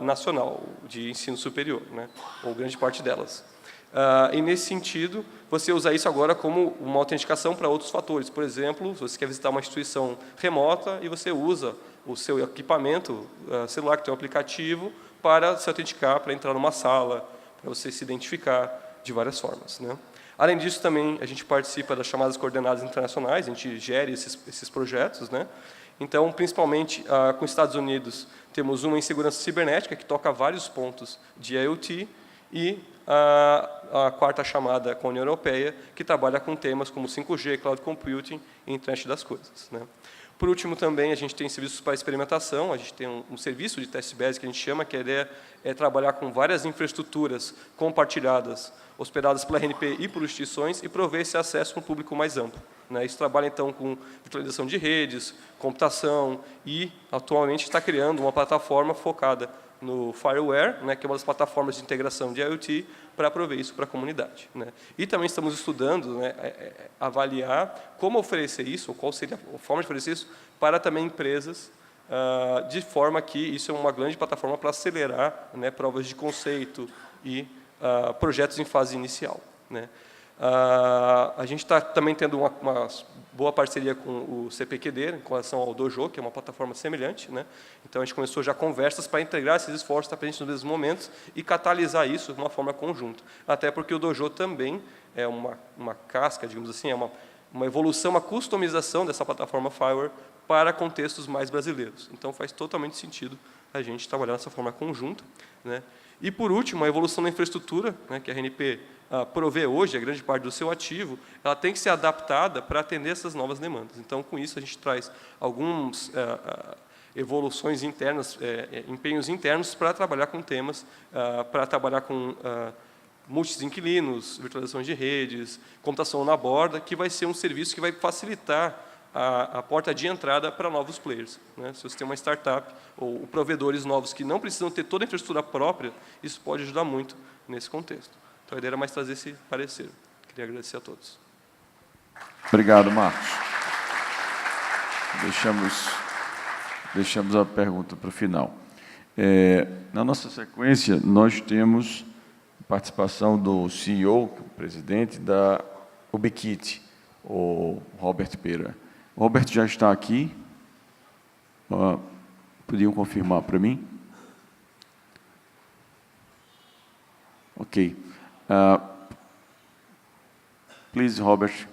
S4: nacional de ensino superior, né, ou grande parte delas. E, nesse sentido, você usa isso agora como uma autenticação para outros fatores. Por exemplo, se você quer visitar uma instituição remota e você usa o seu equipamento celular, que tem um aplicativo, para se autenticar, para entrar numa sala, para você se identificar de várias formas, né? Além disso, também, a gente participa das chamadas coordenadas internacionais, a gente gere esses projetos, né? Então, principalmente com os Estados Unidos, temos uma em segurança cibernética, que toca vários pontos de IoT, e a 4ª chamada com a União Europeia, que trabalha com temas como 5G, Cloud Computing e Internet das Coisas, né? Por último, também, a gente tem serviços para experimentação, a gente tem um serviço de test base que a gente chama, que a ideia é trabalhar com várias infraestruturas compartilhadas, hospedadas pela RNP e por instituições, e prover esse acesso para um público mais amplo, né? Isso trabalha, então, com virtualização de redes, computação, e, atualmente, está criando uma plataforma focada no Fireware, né, que é uma das plataformas de integração de IoT, para prover isso para a comunidade, né. E também estamos estudando, né, avaliar como oferecer isso, ou qual seria a forma de oferecer isso, para também empresas, de forma que isso é uma grande plataforma para acelerar, né, provas de conceito e projetos em fase inicial, né. A gente está também tendo uma boa parceria com o CPQD, em relação ao Dojo, que é uma plataforma semelhante, né? Então, a gente começou já conversas para integrar esses esforços, estar presentes nos mesmos momentos e catalisar isso de uma forma conjunta. Até porque o Dojo também é uma casca, digamos assim, é uma evolução, uma customização dessa plataforma Fireware para contextos mais brasileiros. Então, faz totalmente sentido a gente trabalhar dessa forma conjunta, né? E, por último, a evolução da infraestrutura, né, que a RNP provê hoje, a grande parte do seu ativo, ela tem que ser adaptada para atender essas novas demandas. Então, com isso, a gente traz algumas evoluções internas, empenhos internos para trabalhar com temas, para trabalhar com múltiplos inquilinos, virtualização de redes, computação na borda, que vai ser um serviço que vai facilitar a porta de entrada para novos players, né? Se você tem uma startup ou provedores novos que não precisam ter toda a infraestrutura própria, isso pode ajudar muito nesse contexto. Então, a ideia era mais trazer esse parecer. Queria agradecer a todos.
S2: Obrigado, Marcos. Deixamos a pergunta para o final. Na nossa sequência, nós temos a participação do CEO, o presidente da Ubiquiti, o Robert Pera. O Robert já está aqui. Podiam confirmar para mim? Ok. Please, Robert.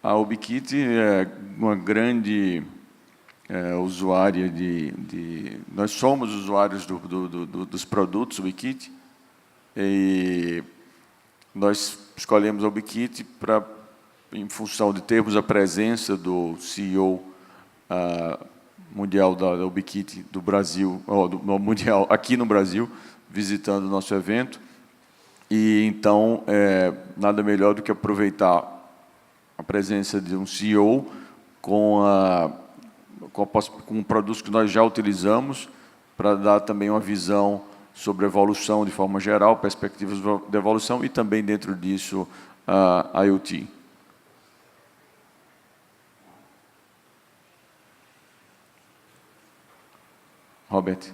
S2: A Ubiquiti é uma grande usuária nós somos usuários dos produtos Ubiquiti, e nós escolhemos a Ubiquiti em função de termos a presença do CEO mundial da Ubiquiti do Brasil, mundial aqui no Brasil, visitando o nosso evento. E então, nada melhor do que aproveitar a presença de um CEO com produtos que nós já utilizamos, para dar também uma visão sobre a evolução de forma geral, perspectivas de evolução, e também dentro disso a IoT. Robert.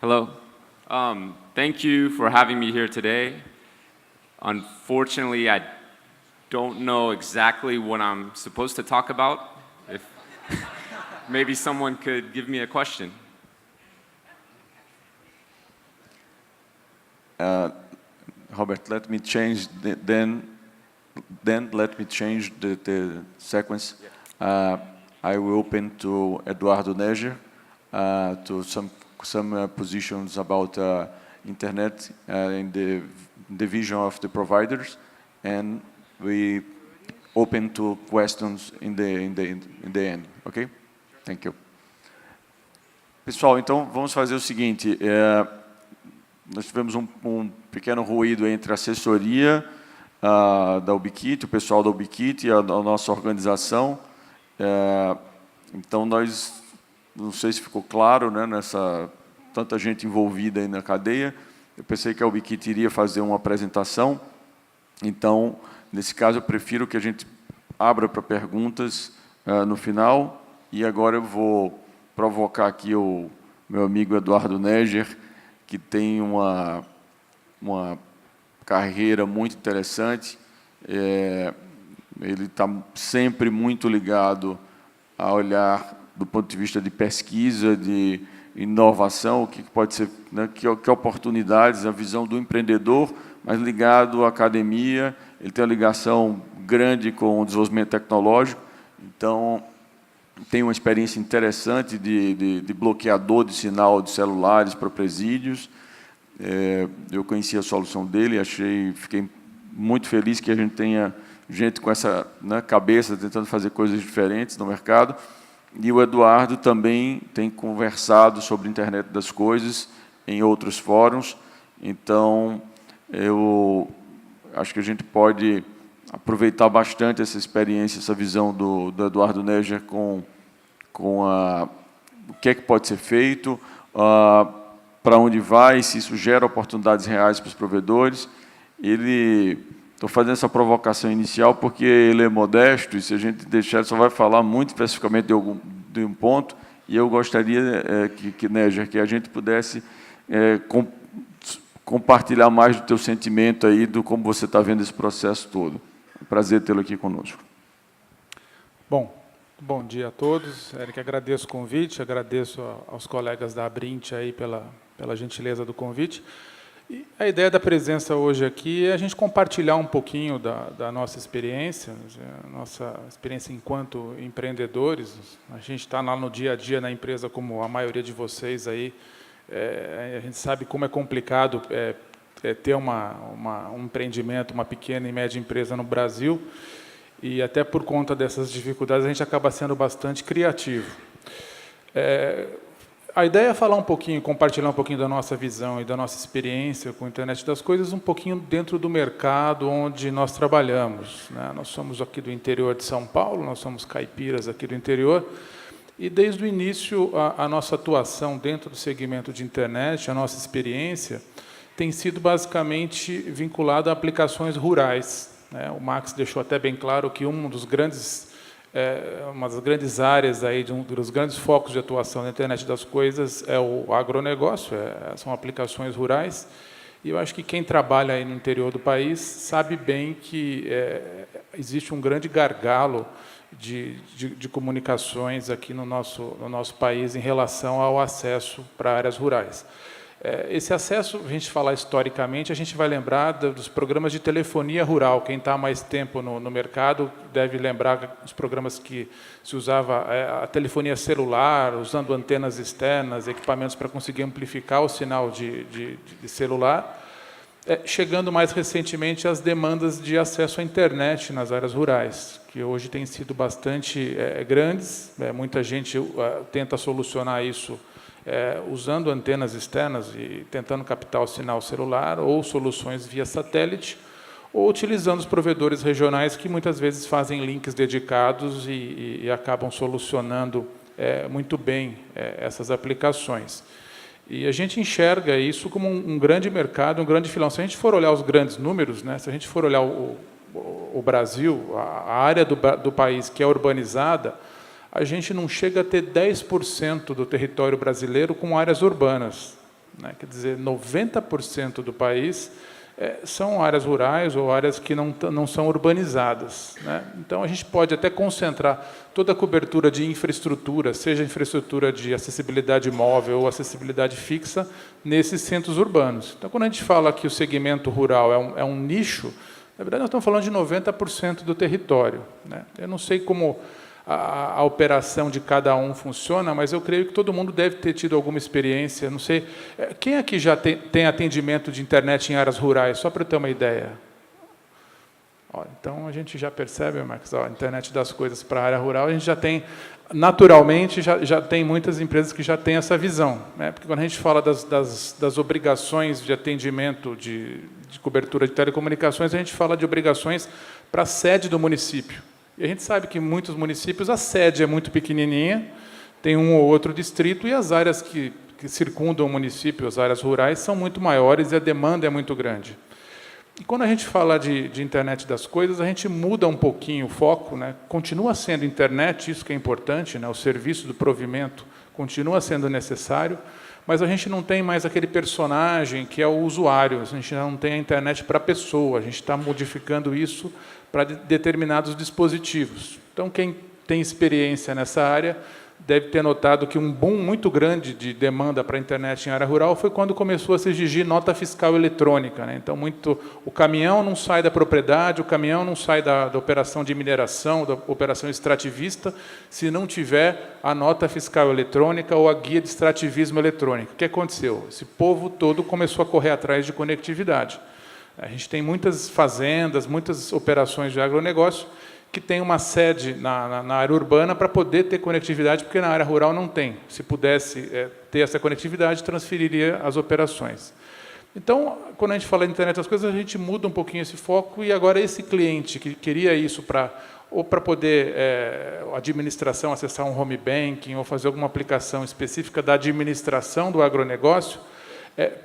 S5: Hello. Thank you for having me here today. Unfortunately, I don't know exactly what I'm supposed to talk about. If maybe someone could give me a question.
S2: Robert, let me change then let me change the sequence. I will open to Eduardo Neger to some positions about internet in the division of the providers, and we open to questions in the end. Okay? Thank you. Pessoal, então vamos fazer o seguinte. Nós tivemos um pequeno ruído entre a assessoria da Ubiquiti, o pessoal da Ubiquiti e a nossa organização. Então nós, não sei se ficou claro, né, tanta gente envolvida aí na cadeia. Eu pensei que a Ubiquiti iria fazer uma apresentação. Então, nesse caso, eu prefiro que a gente abra para perguntas no final. E agora eu vou provocar aqui o meu amigo Eduardo Neger, que tem uma carreira muito interessante. Ele está sempre muito ligado a olhar do ponto de vista de pesquisa, de inovação, o que pode ser, né, que oportunidades, a visão do empreendedor, mas ligado à academia. Ele tem uma ligação grande com o desenvolvimento tecnológico, então tem uma experiência interessante de bloqueador de sinal de celulares para presídios. Eu conheci a solução dele, fiquei muito feliz que a gente tenha gente com essa, né, cabeça tentando fazer coisas diferentes no mercado. E o Eduardo também tem conversado sobre a internet das coisas em outros fóruns. Então, eu acho que a gente pode aproveitar bastante essa experiência, essa visão do Eduardo Neger com o que é que pode ser feito, para onde vai, se isso gera oportunidades reais para os provedores. Estou fazendo essa provocação inicial porque ele é modesto, e se a gente deixar, ele só vai falar muito especificamente de um ponto, e eu gostaria, Neger, que a gente pudesse compartilhar mais do teu sentimento aí, do como você está vendo esse processo todo. É um prazer tê-lo aqui conosco.
S6: Bom dia a todos. Eric, agradeço o convite, agradeço aos colegas da Abrint aí pela gentileza do convite. E a ideia da presença hoje aqui é a gente compartilhar um pouquinho da nossa experiência enquanto empreendedores. A gente está lá no dia a dia na empresa, como a maioria de vocês aí. A gente sabe como é complicado ter um empreendimento, uma pequena e média empresa no Brasil, e até por conta dessas dificuldades a gente acaba sendo bastante criativo. A ideia é falar um pouquinho, compartilhar um pouquinho da nossa visão e da nossa experiência com a internet das coisas, um pouquinho dentro do mercado onde nós trabalhamos, né? Nós somos aqui do interior de São Paulo, nós somos caipiras aqui do interior, e desde o início a nossa atuação dentro do segmento de internet, a nossa experiência, tem sido basicamente vinculada a aplicações rurais, né? O Max deixou até bem claro que uma das grandes áreas aí, dos grandes focos de atuação na internet das coisas é o agronegócio, são aplicações rurais. E eu acho que quem trabalha aí no interior do país sabe bem que existe um grande gargalo de comunicações aqui no nosso país em relação ao acesso para áreas rurais. Esse acesso, a gente falar historicamente, a gente vai lembrar dos programas de telefonia rural. Quem está há mais tempo no mercado deve lembrar dos programas que se usava a telefonia celular, usando antenas externas, equipamentos para conseguir amplificar o sinal de celular, chegando mais recentemente às demandas de acesso à internet nas áreas rurais, que hoje têm sido bastante grandes. Muita gente tenta solucionar isso usando antenas externas e tentando captar o sinal celular, ou soluções via satélite, ou utilizando os provedores regionais que muitas vezes fazem links dedicados e acabam solucionando muito bem essas aplicações. E a gente enxerga isso como um grande mercado, um grande filão. Se a gente for olhar os grandes números, né, se a gente for olhar o Brasil, a área do país que é urbanizada, a gente não chega a ter 10% do território brasileiro com áreas urbanas, né? Quer dizer, 90% do país são áreas rurais ou áreas que não são urbanizadas, né? Então, a gente pode até concentrar toda a cobertura de infraestrutura, seja infraestrutura de acessibilidade móvel ou acessibilidade fixa, nesses centros urbanos. Então, quando a gente fala que o segmento rural é um nicho, na verdade, nós estamos falando de 90% do território, né? Eu não sei como a operação de cada um funciona, mas eu creio que todo mundo deve ter tido alguma experiência. Não sei, quem aqui já tem atendimento de internet em áreas rurais, só para eu ter uma ideia? Então, a gente já percebe, Marcos, a internet das coisas para a área rural, a gente já tem, naturalmente, já tem muitas empresas que já têm essa visão, né? Porque quando a gente fala das obrigações de atendimento, de cobertura de telecomunicações, a gente fala de obrigações para a sede do município. E a gente sabe que em muitos municípios a sede é muito pequenininha, tem um ou outro distrito, e as áreas que circundam o município, as áreas rurais, são muito maiores e a demanda é muito grande. E quando a gente fala de internet das coisas, a gente muda um pouquinho o foco, né? Continua sendo internet, isso que é importante, né? O serviço do provimento continua sendo necessário, mas a gente não tem mais aquele personagem que é o usuário, a gente não tem a internet para a pessoa, a gente está modificando isso para determinados dispositivos. Então, quem tem experiência nessa área deve ter notado que um boom muito grande de demanda para a internet em área rural foi quando começou a se exigir nota fiscal eletrônica, né? Então, o caminhão não sai da propriedade, o caminhão não sai da operação de mineração, da operação extrativista, se não tiver a nota fiscal eletrônica ou a guia de extrativismo eletrônico. O que aconteceu? Esse povo todo começou a correr atrás de conectividade. A gente tem muitas fazendas, muitas operações de agronegócio que têm uma sede na área urbana para poder ter conectividade, porque na área rural não tem. Se pudesse ter essa conectividade, transferiria as operações. Então, quando a gente fala de internet das coisas, a gente muda um pouquinho esse foco, e agora esse cliente que queria isso para poder a administração acessar um home banking ou fazer alguma aplicação específica da administração do agronegócio,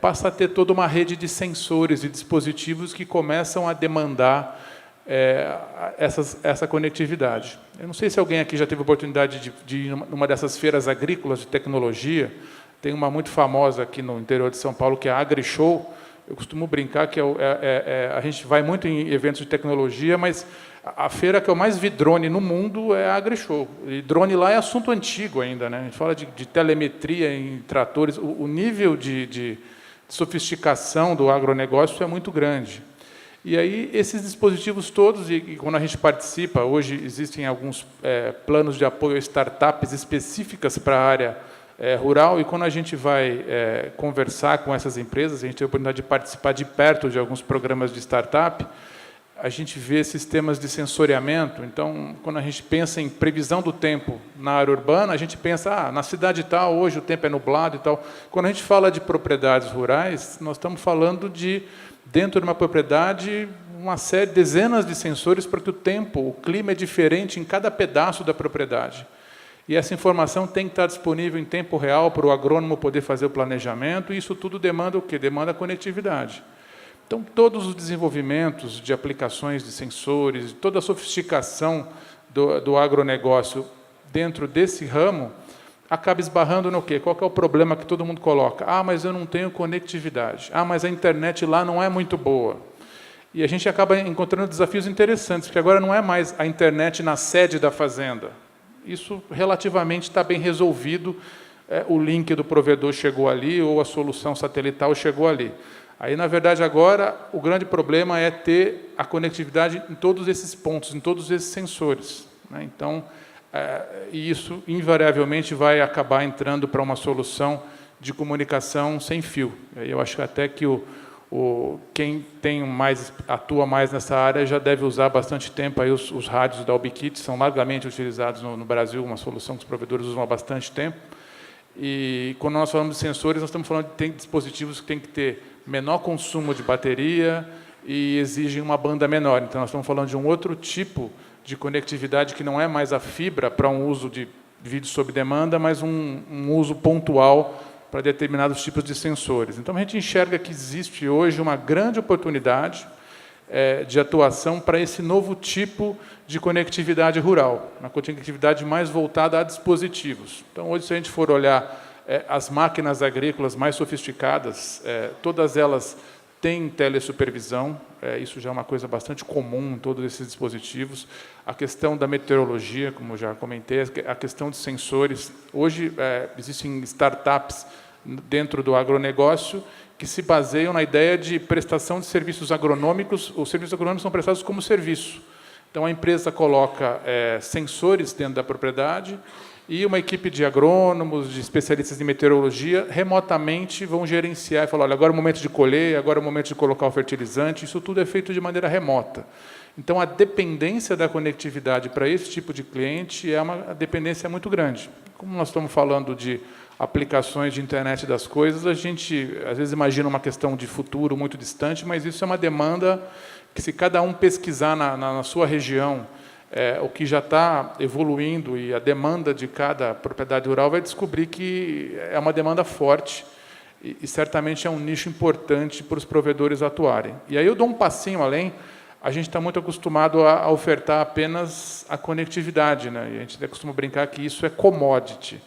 S6: passa a ter toda uma rede de sensores e dispositivos que começam a demandar essa conectividade. Eu não sei se alguém aqui já teve a oportunidade de ir numa dessas feiras agrícolas de tecnologia. Tem uma muito famosa aqui no interior de São Paulo, que é a AgriShow. Eu costumo brincar que a gente vai muito em eventos de tecnologia, mas a feira que eu mais vi drone no mundo é a AgriShow. E drone lá é assunto antigo ainda, né? A gente fala de telemetria em tratores. O nível de sofisticação do agronegócio é muito grande. E aí, esses dispositivos todos, e quando a gente participa, hoje existem alguns planos de apoio a startups específicas para a área rural, e quando a gente vai conversar com essas empresas, a gente tem a oportunidade de participar de perto de alguns programas de startup, a gente vê sistemas de sensoriamento. Então, quando a gente pensa em previsão do tempo na área urbana, a gente pensa, na cidade tal, hoje o tempo é nublado e tal. Quando a gente fala de propriedades rurais, nós estamos falando de, dentro de uma propriedade, uma série, dezenas de sensores para que o clima é diferente em cada pedaço da propriedade. E essa informação tem que estar disponível em tempo real para o agrônomo poder fazer o planejamento, e isso tudo demanda o quê? Demanda conectividade. Então, todos os desenvolvimentos de aplicações de sensores, toda a sofisticação do agronegócio dentro desse ramo, acaba esbarrando no quê? Qual que é o problema que todo mundo coloca? Mas eu não tenho conectividade. Mas a internet lá não é muito boa. E a gente acaba encontrando desafios interessantes, porque agora não é mais a internet na sede da fazenda. Isso relativamente está bem resolvido, o link do provedor chegou ali, ou a solução satelital chegou ali. Aí, na verdade, agora, o grande problema é ter a conectividade em todos esses pontos, em todos esses sensores, né? Então, e isso, invariavelmente, vai acabar entrando para uma solução de comunicação sem fio. Aí eu acho até que quem atua mais nessa área já deve usar bastante tempo. Aí os rádios da Ubiquiti são largamente utilizados no Brasil, uma solução que os provedores usam há bastante tempo. E quando nós falamos de sensores, nós estamos falando de dispositivos que têm que ter menor consumo de bateria e exigem uma banda menor. Então, nós estamos falando de um outro tipo de conectividade que não é mais a fibra para um uso de vídeo sob demanda, mas um uso pontual para determinados tipos de sensores. Então, a gente enxerga que existe hoje uma grande oportunidade de atuação para esse novo tipo de conectividade rural, uma conectividade mais voltada a dispositivos. Então, hoje, se a gente for olhar as máquinas agrícolas mais sofisticadas, todas elas têm telesupervisão, isso já é uma coisa bastante comum em todos esses dispositivos. A questão da meteorologia, como eu já comentei, a questão de sensores. Hoje, existem startups dentro do agronegócio que se baseiam na ideia de prestação de serviços agronômicos. Os serviços agronômicos são prestados como serviço. Então, a empresa coloca sensores dentro da propriedade e uma equipe de agrônomos, de especialistas em meteorologia, remotamente vão gerenciar e falar, olha, agora é o momento de colher, agora é o momento de colocar o fertilizante. Isso tudo é feito de maneira remota. Então, a dependência da conectividade para esse tipo de cliente é uma dependência muito grande. Como nós estamos falando de aplicações de internet das coisas, a gente, às vezes, imagina uma questão de futuro muito distante, mas isso é uma demanda que, se cada um pesquisar na sua região o que já está evoluindo e a demanda de cada propriedade rural, vai descobrir que é uma demanda forte e certamente é um nicho importante para os provedores atuarem. E aí eu dou um passinho além. A gente está muito acostumado a ofertar apenas a conectividade, né? E a gente costuma brincar que isso é commodity.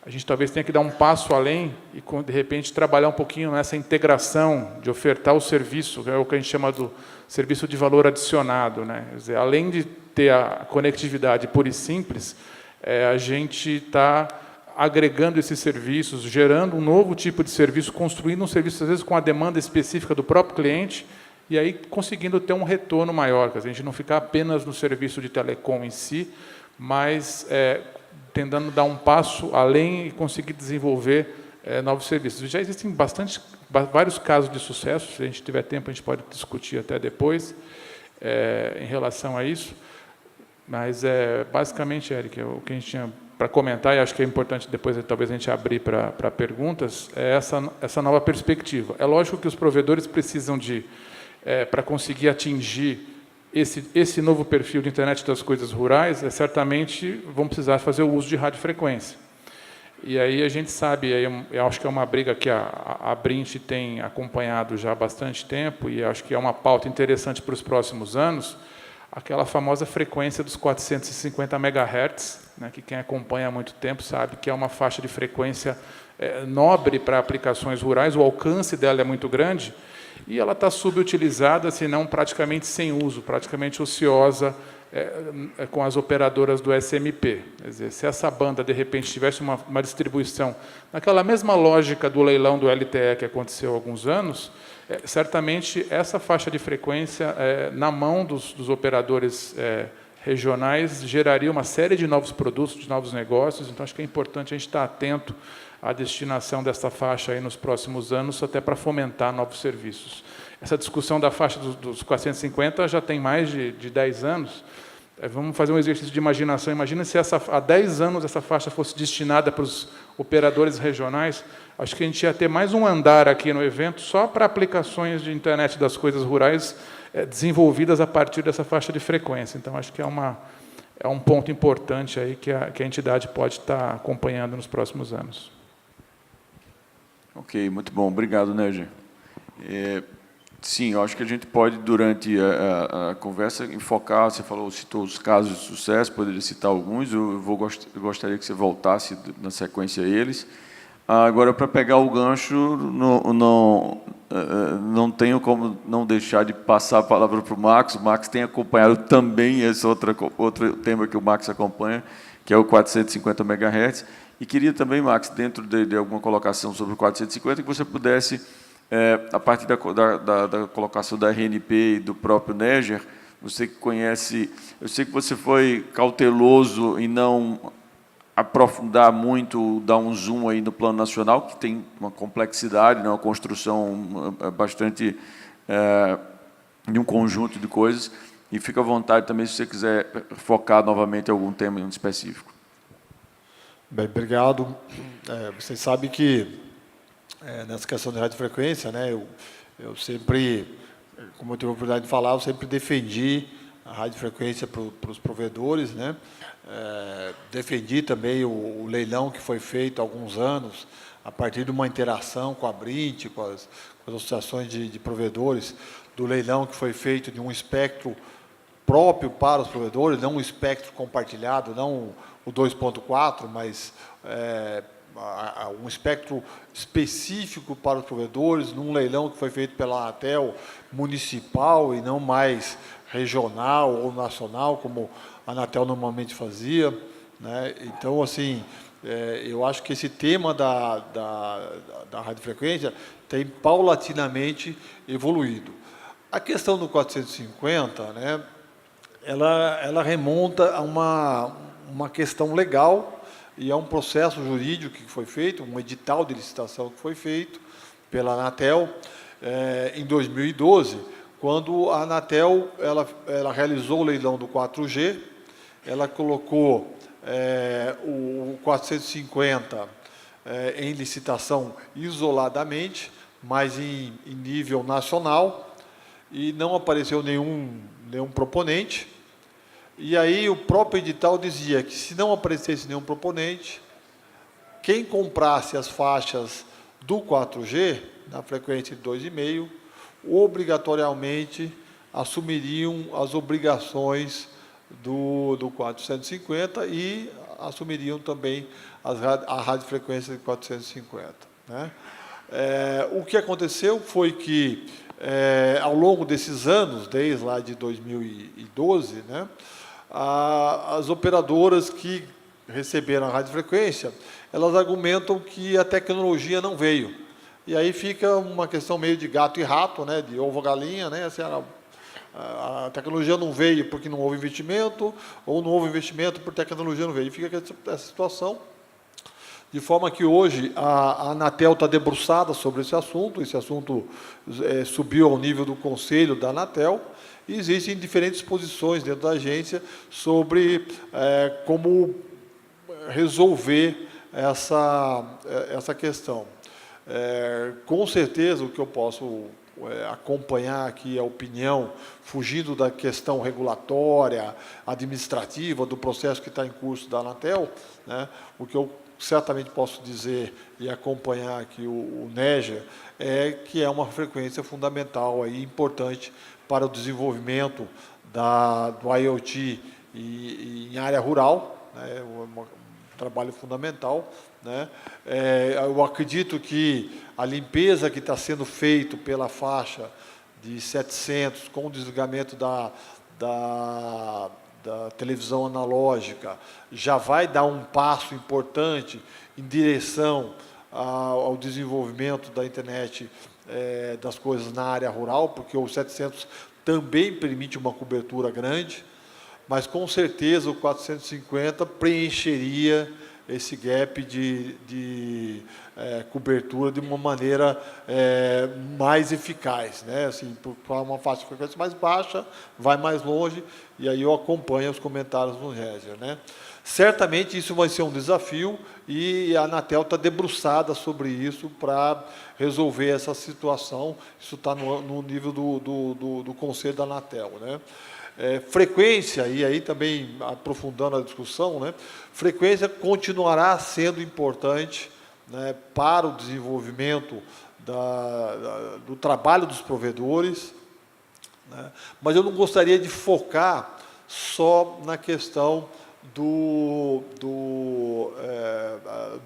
S6: A gente talvez tenha que dar um passo além e, de repente, trabalhar um pouquinho nessa integração de ofertar o serviço, que é o que a gente chama do serviço de valor adicionado, né? Quer dizer, além de ter a conectividade pura e simples, a gente está agregando esses serviços, gerando um novo tipo de serviço, construindo um serviço, às vezes, com a demanda específica do próprio cliente, e aí conseguindo ter um retorno maior, quer dizer, a gente não ficar apenas no serviço de telecom em si, mas tentando dar um passo além e conseguir desenvolver novos serviços. Já existem vários casos de sucesso, se a gente tiver tempo, a gente pode discutir até depois em relação a isso, mas basicamente, Eric, o que a gente tinha para comentar, e acho que é importante depois talvez a gente abrir para perguntas, é essa nova perspectiva. É lógico que os provedores precisam para conseguir atingir esse novo perfil de internet das coisas rurais, certamente vão precisar fazer o uso de radiofrequência. E aí a gente sabe, eu acho que é uma briga que a Brint tem acompanhado já há bastante tempo, e acho que é uma pauta interessante para os próximos anos, aquela famosa frequência dos 450 MHz, né, que quem acompanha há muito tempo sabe que é uma faixa de frequência nobre para aplicações rurais, o alcance dela é muito grande, e ela está subutilizada, se não praticamente sem uso, praticamente ociosa com as operadoras do SMP. Quer dizer, se essa banda, de repente, tivesse uma distribuição naquela mesma lógica do leilão do LTE que aconteceu há alguns anos, certamente essa faixa de frequência, na mão dos operadores regionais, geraria uma série de novos produtos, de novos negócios. Então, acho que é importante a gente estar atento à destinação dessa faixa aí nos próximos anos, até para fomentar novos serviços. Essa discussão da faixa dos 450 já tem mais de 10 anos. Vamos fazer um exercício de imaginação. Imagina se há 10 anos essa faixa fosse destinada para os operadores regionais. Acho que a gente ia ter mais um andar aqui no evento só para aplicações de internet das coisas rurais desenvolvidas a partir dessa faixa de frequência. Então, acho que é um ponto importante aí que a entidade pode estar acompanhando nos próximos anos.
S2: Ok, muito bom. Obrigado, Néger. Sim, eu acho que a gente pode, durante a conversa, enfocar, citou os casos de sucesso, poderia citar alguns, eu gostaria que você voltasse na sequência a eles. Agora, para pegar o gancho não tenho como não deixar de passar a palavra para o Max. O Max tem acompanhado também esse outro tema que o Max acompanha, que é o 450 MHz. E queria também, Max, dentro de alguma colocação sobre o 450, que você pudesse, a partir da colocação da RNP e do próprio Neger, você que conhece, eu sei que você foi cauteloso em não aprofundar muito, dar um zoom aí no plano nacional, que tem uma complexidade, né, uma construção bastante de um conjunto de coisas, e fica à vontade também se você quiser focar novamente em algum tema em específico.
S3: Bem, obrigado. Vocês sabem que nessa questão de radiofrequência, né, eu sempre, como eu tive a oportunidade de falar, eu sempre defendi a radiofrequência para os provedores, né? Defendi também o leilão que foi feito há alguns anos, a partir de uma interação com a Brint, com as associações de provedores, do leilão que foi feito de um espectro próprio para os provedores, não um espectro compartilhado, não o 2.4, mas um espectro específico para os provedores, num leilão que foi feito pela Anatel municipal e não mais regional ou nacional, como a Anatel normalmente fazia, né? Então, assim, eu acho que esse tema da radiofrequência tem paulatinamente evoluído. A questão do 450, né, ela remonta a uma questão legal e a um processo jurídico que foi feito, um edital de licitação que foi feito pela Anatel em 2012, quando a Anatel ela realizou o leilão do 4G, ela colocou o 450 em licitação isoladamente, mas em nível nacional, e não apareceu nenhum proponente. E aí o próprio edital dizia que, se não aparecesse nenhum proponente, quem comprasse as faixas do 4G, na frequência de 2,5, obrigatoriamente assumiriam as obrigações do 450 e assumiriam também a radiofrequência de 450. Né? O que aconteceu foi que, ao longo desses anos, desde lá de 2012, né, as operadoras que receberam a radiofrequência, elas argumentam que a tecnologia não veio. E aí fica uma questão meio de gato e rato, né, de ovo galinha, né, assim, a tecnologia não veio porque não houve investimento, ou não houve investimento porque a tecnologia não veio. E fica essa situação, de forma que hoje a Anatel está debruçada sobre esse assunto subiu ao nível do conselho da Anatel, e existem diferentes posições dentro da agência sobre como resolver essa questão. Com certeza, o que eu posso acompanhar aqui a opinião, fugindo da questão regulatória, administrativa, do processo que está em curso da Anatel, né, o que eu certamente posso dizer e acompanhar aqui o Neger, é que é uma frequência fundamental e importante para o desenvolvimento do IoT em área rural, né, um trabalho fundamental. Né? Eu acredito que a limpeza que está sendo feita pela faixa de 700, com o desligamento da televisão analógica, já vai dar um passo importante em direção ao desenvolvimento da internet das coisas na área rural, porque o 700 também permite uma cobertura grande, mas com certeza o 450 preencheria esse gap de cobertura de uma maneira mais eficaz, né? Assim, para uma faixa de frequência mais baixa, vai mais longe, e aí eu acompanho os comentários no Neger, né? Certamente isso vai ser um desafio, e a Anatel está debruçada sobre isso para resolver essa situação. Isso está no nível do conselho da Anatel, né? Frequência, e aí também aprofundando a discussão, né, frequência continuará sendo importante, né, para o desenvolvimento do trabalho dos provedores, né, mas eu não gostaria de focar só na questão do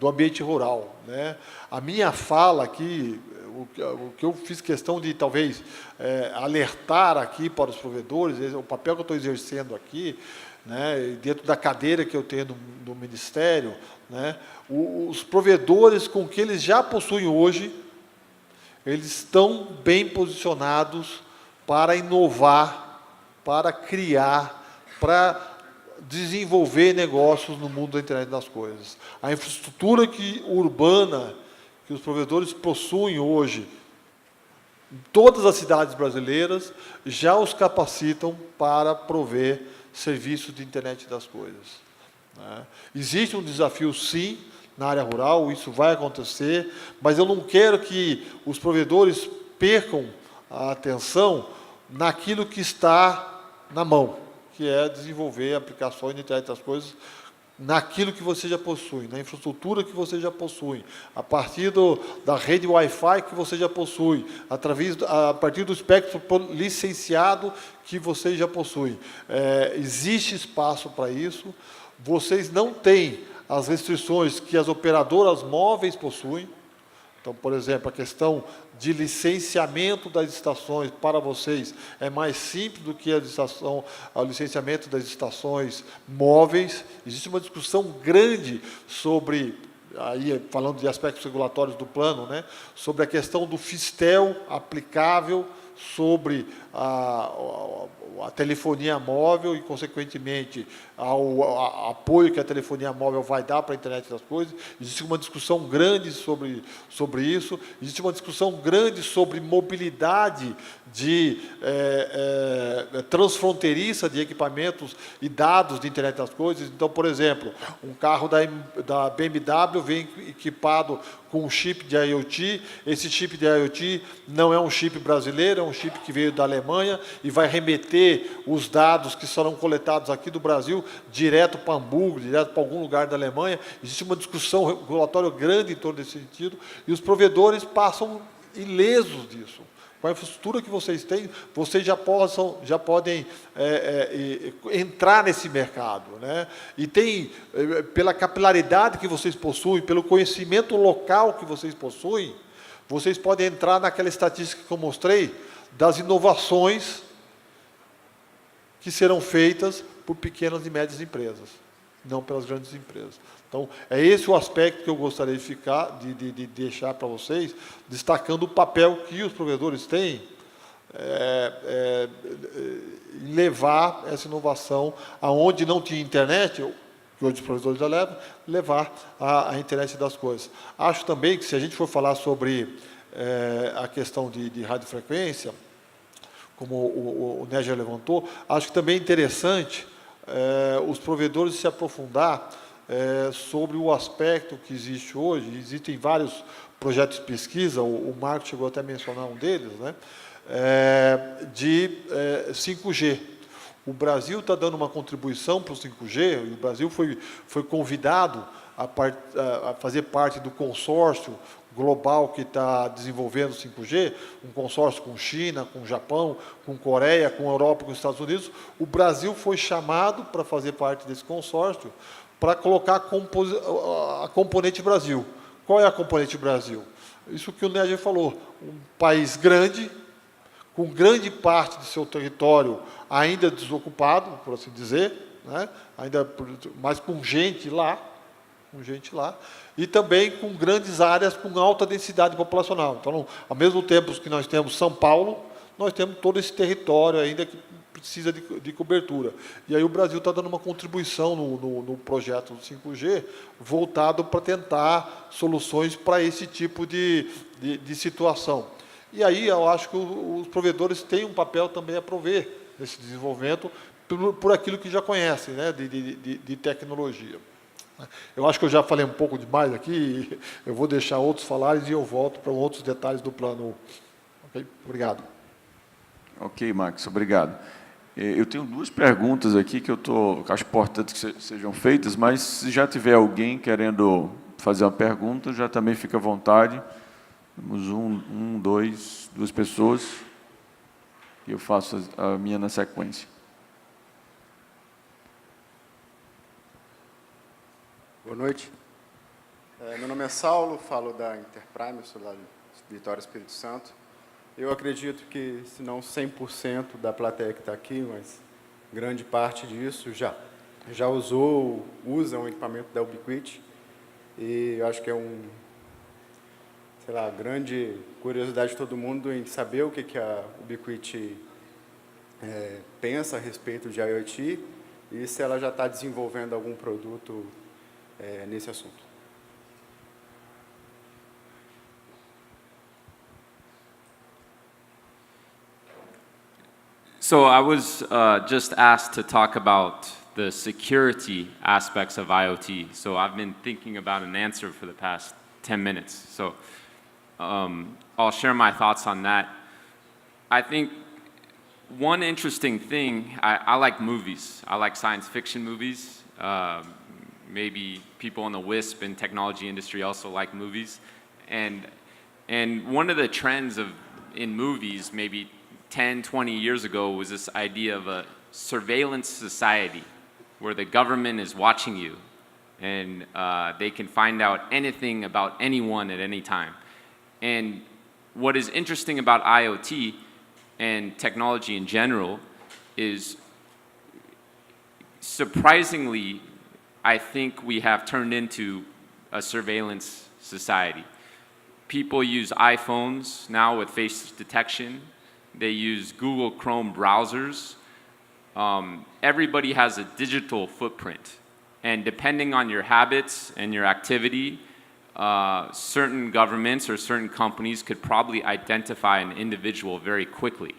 S3: ambiente rural, né. A minha fala aqui, o que eu fiz questão de, talvez, alertar aqui para os provedores, o papel que eu estou exercendo aqui, né, dentro da cadeira que eu tenho no Ministério, né, os provedores com que eles já possuem hoje, eles estão bem posicionados para inovar, para criar, para desenvolver negócios no mundo da internet das coisas. A infraestrutura urbana que os provedores possuem hoje, em todas as cidades brasileiras, já os capacitam para prover serviços de internet das coisas, né? Existe um desafio, sim, na área rural, isso vai acontecer, mas eu não quero que os provedores percam a atenção naquilo que está na mão, que é desenvolver aplicações de internet das coisas naquilo que você já possui, na infraestrutura que você já possui, a partir da rede Wi-Fi que você já possui, a partir do espectro licenciado que você já possui. Existe espaço para isso, vocês não têm as restrições que as operadoras móveis possuem. Então, por exemplo, a questão de licenciamento das estações para vocês é mais simples do que o licenciamento das estações móveis. Existe uma discussão grande sobre, aí falando de aspectos regulatórios do plano, né, sobre a questão do Fistel aplicável sobre a telefonia móvel e, consequentemente, ao apoio que a telefonia móvel vai dar para a internet das coisas. Existe uma discussão grande sobre isso, existe uma discussão grande sobre mobilidade transfronteiriça de equipamentos e dados de internet das coisas. Então, por exemplo, um carro da BMW vem equipado com um chip de IoT, esse chip de IoT não é um chip brasileiro, é um chip que veio da Alemanha e vai remeter os dados que serão coletados aqui do Brasil direto para Hamburgo, direto para algum lugar da Alemanha. Existe uma discussão regulatória grande em torno desse sentido e os provedores passam ilesos disso. Com a infraestrutura que vocês têm, vocês já podem entrar nesse mercado, né? E tem, pela capilaridade que vocês possuem, pelo conhecimento local que vocês possuem, vocês podem entrar naquela estatística que eu mostrei, das inovações que serão feitas por pequenas e médias empresas, não pelas grandes empresas. Então, é esse o aspecto que eu gostaria de deixar para vocês, destacando o papel que os provedores têm em levar essa inovação aonde não tinha internet, que hoje os provedores já levar a internet das coisas. Acho também que, se a gente for falar sobre a questão de radiofrequência, como o Né já levantou, acho que também é interessante os provedores se aprofundar sobre o aspecto que existe hoje. Existem vários projetos de pesquisa, o Marco chegou até a mencionar um deles, né, de 5G. O Brasil está dando uma contribuição para o 5G, e o Brasil foi convidado a fazer parte do consórcio global que está desenvolvendo o 5G, um consórcio com China, com Japão, com Coreia, com Europa, com Estados Unidos. O Brasil foi chamado para fazer parte desse consórcio, para colocar a componente Brasil. Qual é a componente Brasil? Isso que o Néger falou, um país grande, com grande parte de seu território ainda desocupado, por assim dizer, né? Mas com gente lá, e também com grandes áreas com alta densidade populacional. Então, ao mesmo tempo que nós temos São Paulo, nós temos todo esse território ainda que precisa de cobertura. E aí o Brasil está dando uma contribuição no projeto do 5G, voltado para tentar soluções para esse tipo de situação. E aí eu acho que os provedores têm um papel também a prover nesse desenvolvimento por aquilo que já conhecem, né, de tecnologia. Eu acho que eu já falei um pouco demais aqui, eu vou deixar outros falarem e eu volto para outros detalhes do plano. Okay? Obrigado.
S2: Ok, Max, obrigado. Eu tenho duas perguntas aqui que eu acho importante que sejam feitas, mas se já tiver alguém querendo fazer uma pergunta, já também fica à vontade. Temos duas pessoas, e eu faço a minha na sequência.
S7: Boa noite. Meu nome é Saulo, falo da Interprime, sou da Vitória, Espírito Santo. Eu acredito que, se não 100% da plateia que está aqui, mas grande parte disso já usa um equipamento da Ubiquiti. E eu acho que é grande curiosidade de todo mundo em saber o que a Ubiquiti pensa a respeito de IoT e se ela já está desenvolvendo algum produto nesse assunto.
S5: So I was just asked to talk about the security aspects of IoT. So I've been thinking about an answer for the past 10 minutes. So I'll share my thoughts on that. I think one interesting thing, I like movies. I like science fiction movies. Maybe people in the WISP and technology industry also like movies. And one of the trends in movies, maybe 10, 20 years ago, was this idea of a surveillance society where the government is watching you and they can find out anything about anyone at any time. And what is interesting about IoT and technology in general is, surprisingly, I think we have turned into a surveillance society. People use iPhones now with face detection. They use Google Chrome browsers. Everybody has a digital footprint. And depending on your habits and your activity, certain governments or certain companies could probably identify an individual very quickly.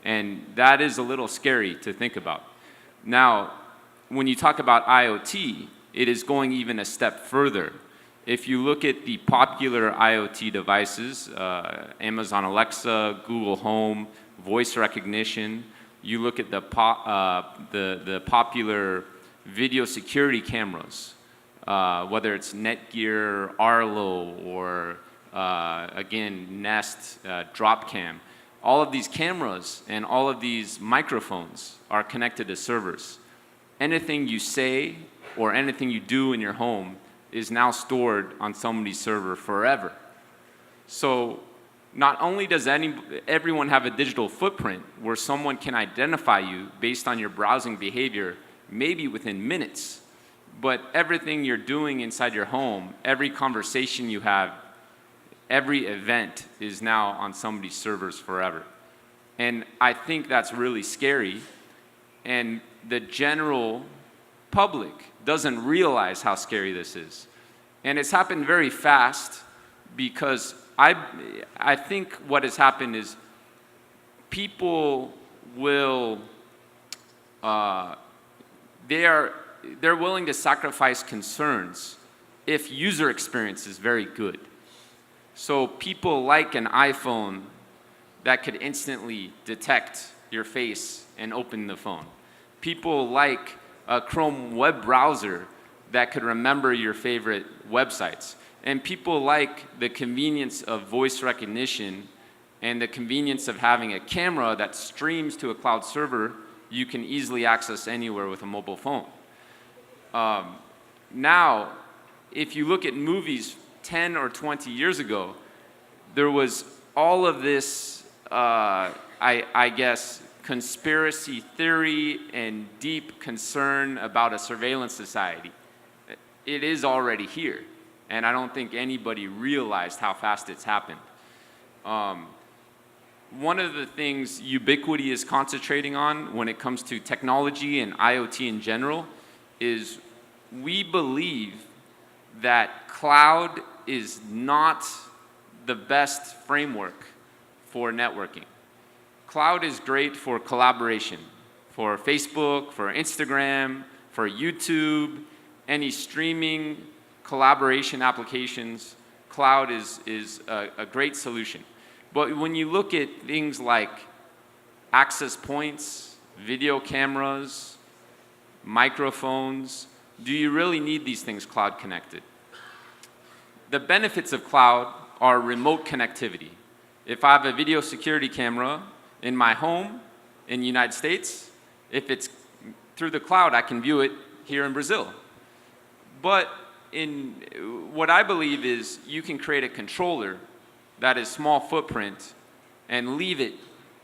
S5: And that is a little scary to think about. Now, when you talk about IoT, it is going even a step further. If you look at the popular IoT devices, Amazon Alexa, Google Home, voice recognition, you look at the popular video security cameras, whether it's Netgear, Arlo, or again, Nest, Dropcam, all of these cameras and all of these microphones are connected to servers. Anything you say or anything you do in your home is now stored on somebody's server forever. So not only does everyone have a digital footprint where someone can identify you based on your browsing behavior, maybe within minutes, but everything you're doing inside your home, every conversation you have, every event is now on somebody's servers forever. And I think that's really scary. And the general public doesn't realize how scary this is. And it's happened very fast because I think what has happened is people will, they're willing to sacrifice concerns if user experience is very good. So people like an iPhone that could instantly detect your face and open the phone. People like a Chrome web browser that could remember your favorite websites. And people like the convenience of voice recognition and the convenience of having a camera that streams to a cloud server you can easily access anywhere with a mobile phone. Now, if you look at movies 10 or 20 years ago, there was all of this, I guess, conspiracy theory and deep concern about a surveillance society. It is already here, and I don't think anybody realized how fast it's happened. One of the things Ubiquiti is concentrating on when it comes to technology and IoT in general is we believe that cloud is not the best framework for networking. Cloud is great for collaboration, for Facebook, for Instagram, for YouTube, any streaming collaboration applications. Cloud is a great solution. But when you look at things like access points, video cameras, microphones, do you really need these things cloud connected? The benefits of cloud are remote connectivity. If I have a video security camera in my home in the United States, if it's through the cloud, I can view it here in Brazil. But what I believe is you can create a controller that is small footprint and leave it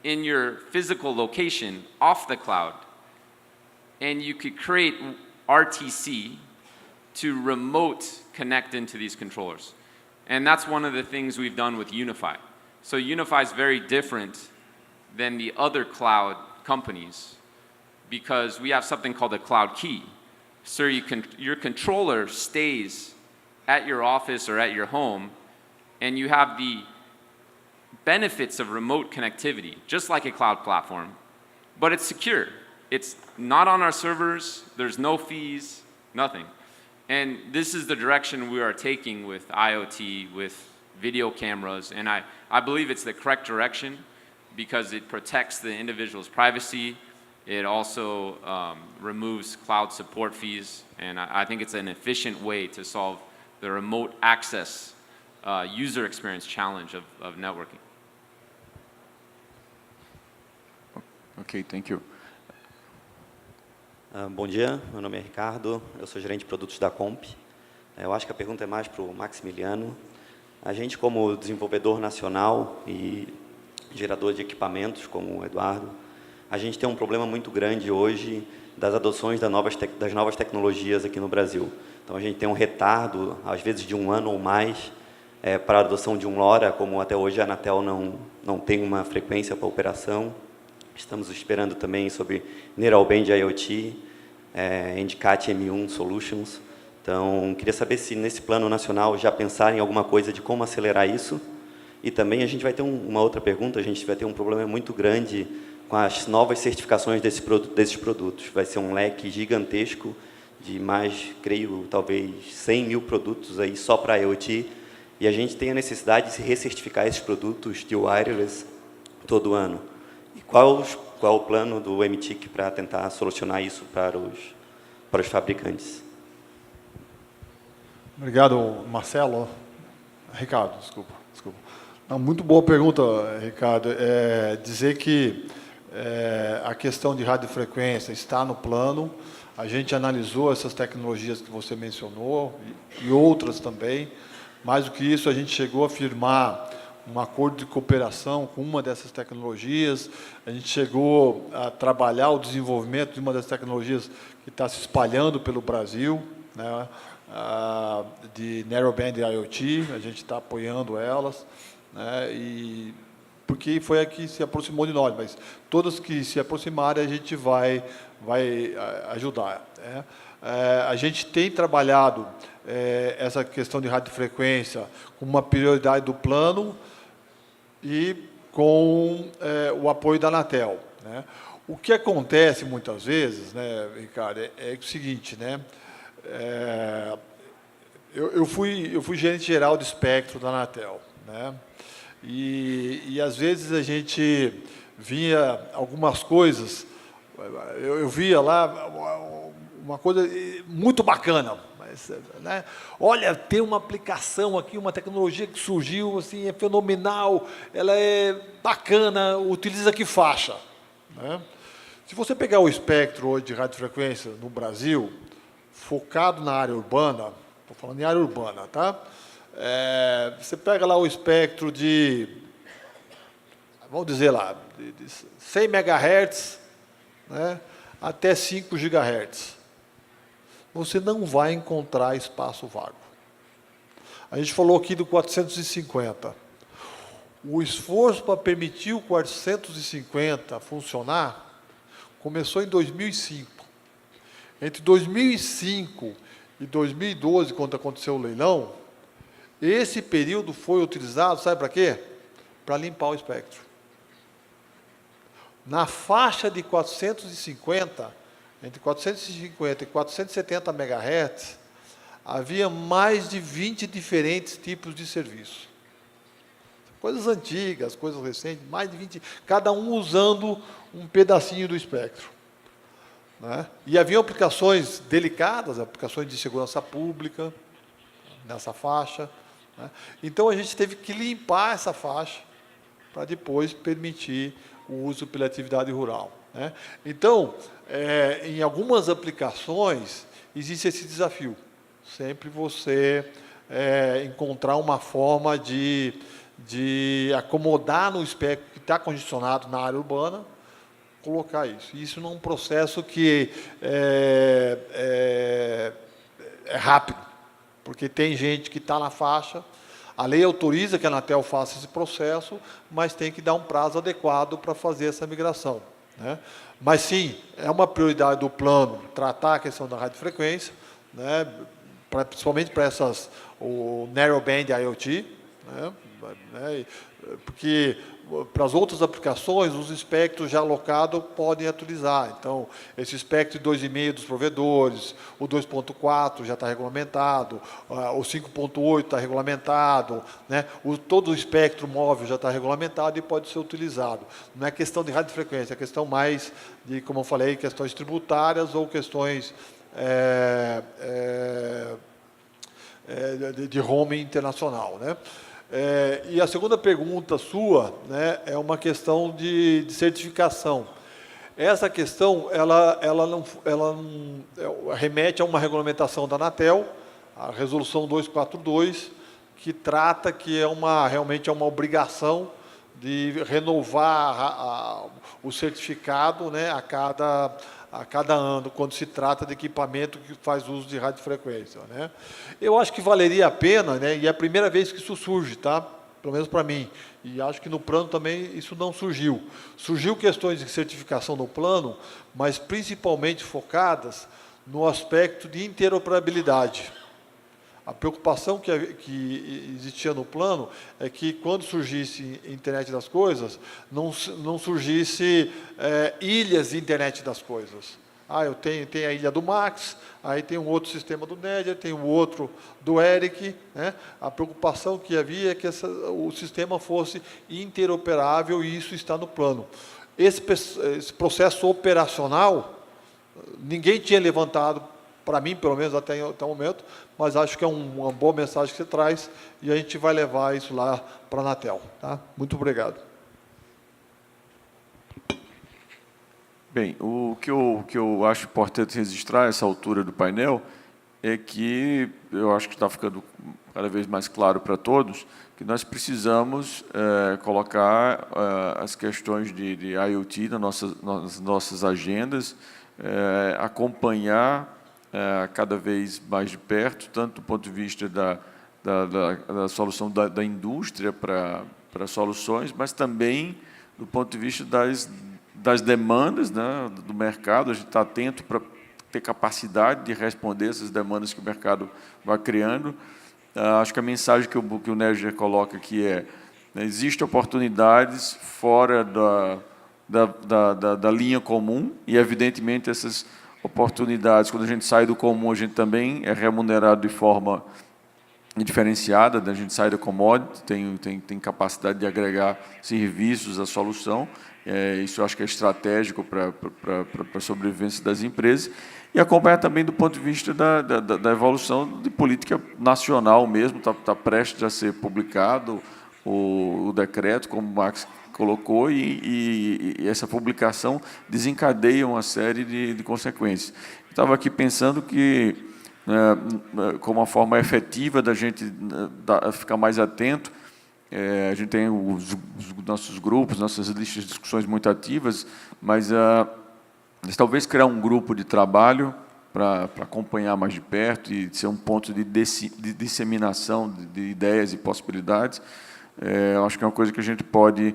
S5: in your physical location off the cloud. And you could create RTC to remote connect into these controllers. And that's one of the things we've done with Unify. So Unify is very different than the other cloud companies because we have something called a cloud key. So your controller stays at your office or at your home, and you have the benefits of remote connectivity, just like a cloud platform, but it's secure. It's not on our servers, there's no fees, nothing. And this is the direction we are taking with IoT, with video cameras, and I believe it's the correct direction because it protects the individual's privacy. It also removes cloud support fees, and I think it's an efficient way to solve the remote access user experience challenge of networking.
S2: Okay, thank you.
S8: Bom dia, meu nome é Ricardo, eu sou gerente de produtos da Comp. Eu acho que a pergunta é mais para o Maximiliano. A gente, como desenvolvedor nacional e gerador de equipamentos, como o Eduardo, a gente tem um problema muito grande hoje das adoções das novas tecnologias aqui no Brasil. Então, a gente tem um retardo, às vezes de 1 ano ou mais, para a adoção de um LoRa, como até hoje a Anatel não tem uma frequência para operação. Estamos esperando também sobre Narrowband IoT, Endicat M1 Solutions. Então, queria saber se nesse plano nacional já pensaram em alguma coisa de como acelerar isso. E também a gente vai ter uma outra pergunta, a gente vai ter um problema muito grande com as novas certificações desses produtos. Vai ser um leque gigantesco de mais, creio, talvez 100 mil produtos aí só para IoT. E a gente tem a necessidade de se recertificar esses produtos de wireless todo ano. E qual o plano do MTIC para tentar solucionar isso para os fabricantes?
S3: Obrigado, Marcelo. Ricardo, desculpa. Não, muito boa pergunta, Ricardo. Dizer que a questão de radiofrequência está no plano. A gente analisou essas tecnologias que você mencionou e outras também. Mais do que isso, a gente chegou a firmar um acordo de cooperação com uma dessas tecnologias. A gente chegou a trabalhar o desenvolvimento de uma das tecnologias que está se espalhando pelo Brasil, né? De Narrowband IoT, a gente está apoiando elas, né? E porque foi a que se aproximou de nós, mas todas que se aproximarem a gente vai ajudar. Né? A gente tem trabalhado essa questão de radiofrequência com uma prioridade do plano e com o apoio da Anatel. Né? O que acontece muitas vezes, né, Ricardo, é o seguinte, né? Eu fui gerente geral de espectro da Anatel, né? E às vezes a gente via algumas coisas, eu via lá uma coisa muito bacana, mas, né? Olha, tem uma aplicação aqui, uma tecnologia que surgiu, assim, é fenomenal, ela é bacana, utiliza que faixa, né? Se você pegar o espectro hoje de radiofrequência no Brasil, focado na área urbana, estou falando em área urbana, tá? Você pega lá o espectro de, vamos dizer lá, de 100 MHz, né, até 5 GHz. Você não vai encontrar espaço vago. A gente falou aqui do 450. O esforço para permitir o 450 funcionar começou em 2005. Entre 2005 e 2012, quando aconteceu o leilão, esse período foi utilizado, sabe para quê? Para limpar o espectro. Na faixa de 450, entre 450 e 470 MHz, havia mais de 20 diferentes tipos de serviço. Coisas antigas, coisas recentes, mais de 20, cada um usando um pedacinho do espectro. Né? E havia aplicações delicadas, aplicações de segurança pública, nessa faixa. Né? Então, a gente teve que limpar essa faixa para depois permitir o uso pela atividade rural. Né? Então, em algumas aplicações, existe esse desafio. Sempre você encontrar uma forma de de acomodar no espectro que está condicionado na área urbana, colocar isso. Isso num processo que é rápido, porque tem gente que está na faixa, a lei autoriza que a Anatel faça esse processo, mas tem que dar um prazo adequado para fazer essa migração, né? Mas, sim, é uma prioridade do plano tratar a questão da radiofrequência, né, principalmente para o Narrowband IoT, né, porque para as outras aplicações, os espectros já alocados podem atualizar. Então, esse espectro de 2,5 dos provedores, o 2.4 já está regulamentado, o 5.8 está regulamentado, né? Todo o espectro móvel já está regulamentado e pode ser utilizado. Não é questão de radiofrequência, é questão mais de, como eu falei, questões tributárias ou questões de roaming internacional, né? E a segunda pergunta sua, né, é uma questão de certificação. Essa questão ela não remete a uma regulamentação da Anatel, a resolução 242, que trata que realmente é uma obrigação de renovar o certificado, né, a cada ano, quando se trata de equipamento que faz uso de radiofrequência, né? Eu acho que valeria a pena, né, e é a primeira vez que isso surge, tá? Pelo menos para mim, e acho que no plano também isso não surgiu. Surgiu questões de certificação no plano, mas principalmente focadas no aspecto de interoperabilidade. A preocupação que existia no plano é que, quando surgisse a internet das coisas, não surgisse ilhas de internet das coisas. Eu tenho a ilha do Max, aí tem um outro sistema do Nédia, tem um outro do Eric, né? A preocupação que havia é que o sistema fosse interoperável, e isso está no plano. Esse processo operacional, ninguém tinha levantado, para mim, pelo menos até o momento, mas acho que é uma boa mensagem que você traz, e a gente vai levar isso lá para a Anatel. Tá? Muito obrigado.
S2: Bem, o que eu acho importante registrar essa altura do painel é que eu acho que está ficando cada vez mais claro para todos que nós precisamos colocar as questões de IoT nas nossas agendas, acompanhar cada vez mais de perto, tanto do ponto de vista da solução da indústria para soluções, mas também do ponto de vista das demandas, né, do mercado. A gente está atento para ter capacidade de responder essas demandas que o mercado vai criando. Acho que a mensagem que o Négia coloca aqui né, existem oportunidades fora da linha comum, e, evidentemente, essas oportunidades, quando a gente sai do comum, a gente também é remunerado de forma diferenciada, né? A gente sai da commodity, tem capacidade de agregar serviços à solução. Isso eu acho que é estratégico para a sobrevivência das empresas, e acompanhar também do ponto de vista da evolução de política nacional mesmo. Está prestes a ser publicado o decreto, como o Max colocou, e essa publicação desencadeia uma série de consequências. Estava aqui pensando que, como uma forma efetiva da gente ficar mais atento, a gente tem os nossos grupos, nossas listas de discussões muito ativas, mas talvez criar um grupo de trabalho para acompanhar mais de perto e ser um ponto de disseminação de ideias e possibilidades. Eu acho que é uma coisa que a gente pode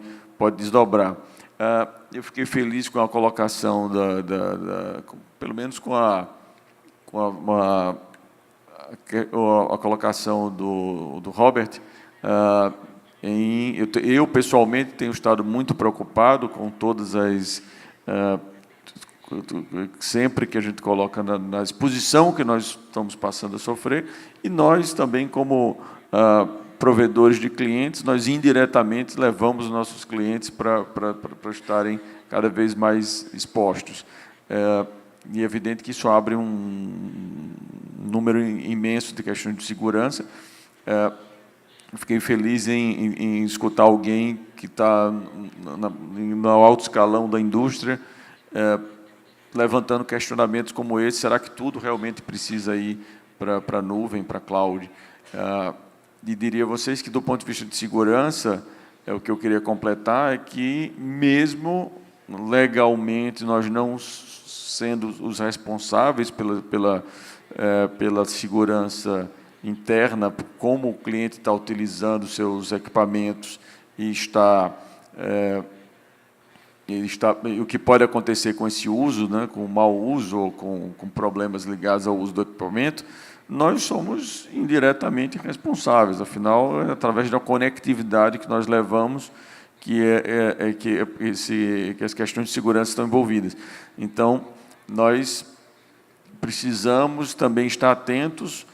S2: desdobrar. Eu fiquei feliz com a colocação pelo menos com a colocação do Robert. Eu pessoalmente tenho estado muito preocupado com todas sempre que a gente coloca na exposição que nós estamos passando a sofrer, e nós também, como provedores de clientes, nós indiretamente levamos os nossos clientes para estarem cada vez mais expostos. E é evidente que isso abre um número imenso de questões de segurança. Fiquei feliz em escutar alguém que está no alto escalão da indústria levantando questionamentos como esse: será que tudo realmente precisa ir para a nuvem, para a cloud? E diria a vocês que, do ponto de vista de segurança, o que eu queria completar é que, mesmo legalmente, nós não sendo os responsáveis pela segurança interna, como o cliente está utilizando seus equipamentos e o que pode acontecer com esse uso, né, com o mau uso ou com problemas ligados ao uso do equipamento, nós somos indiretamente responsáveis. Afinal, é através da conectividade que nós levamos que as questões de segurança estão envolvidas. Então, nós precisamos também estar atentos,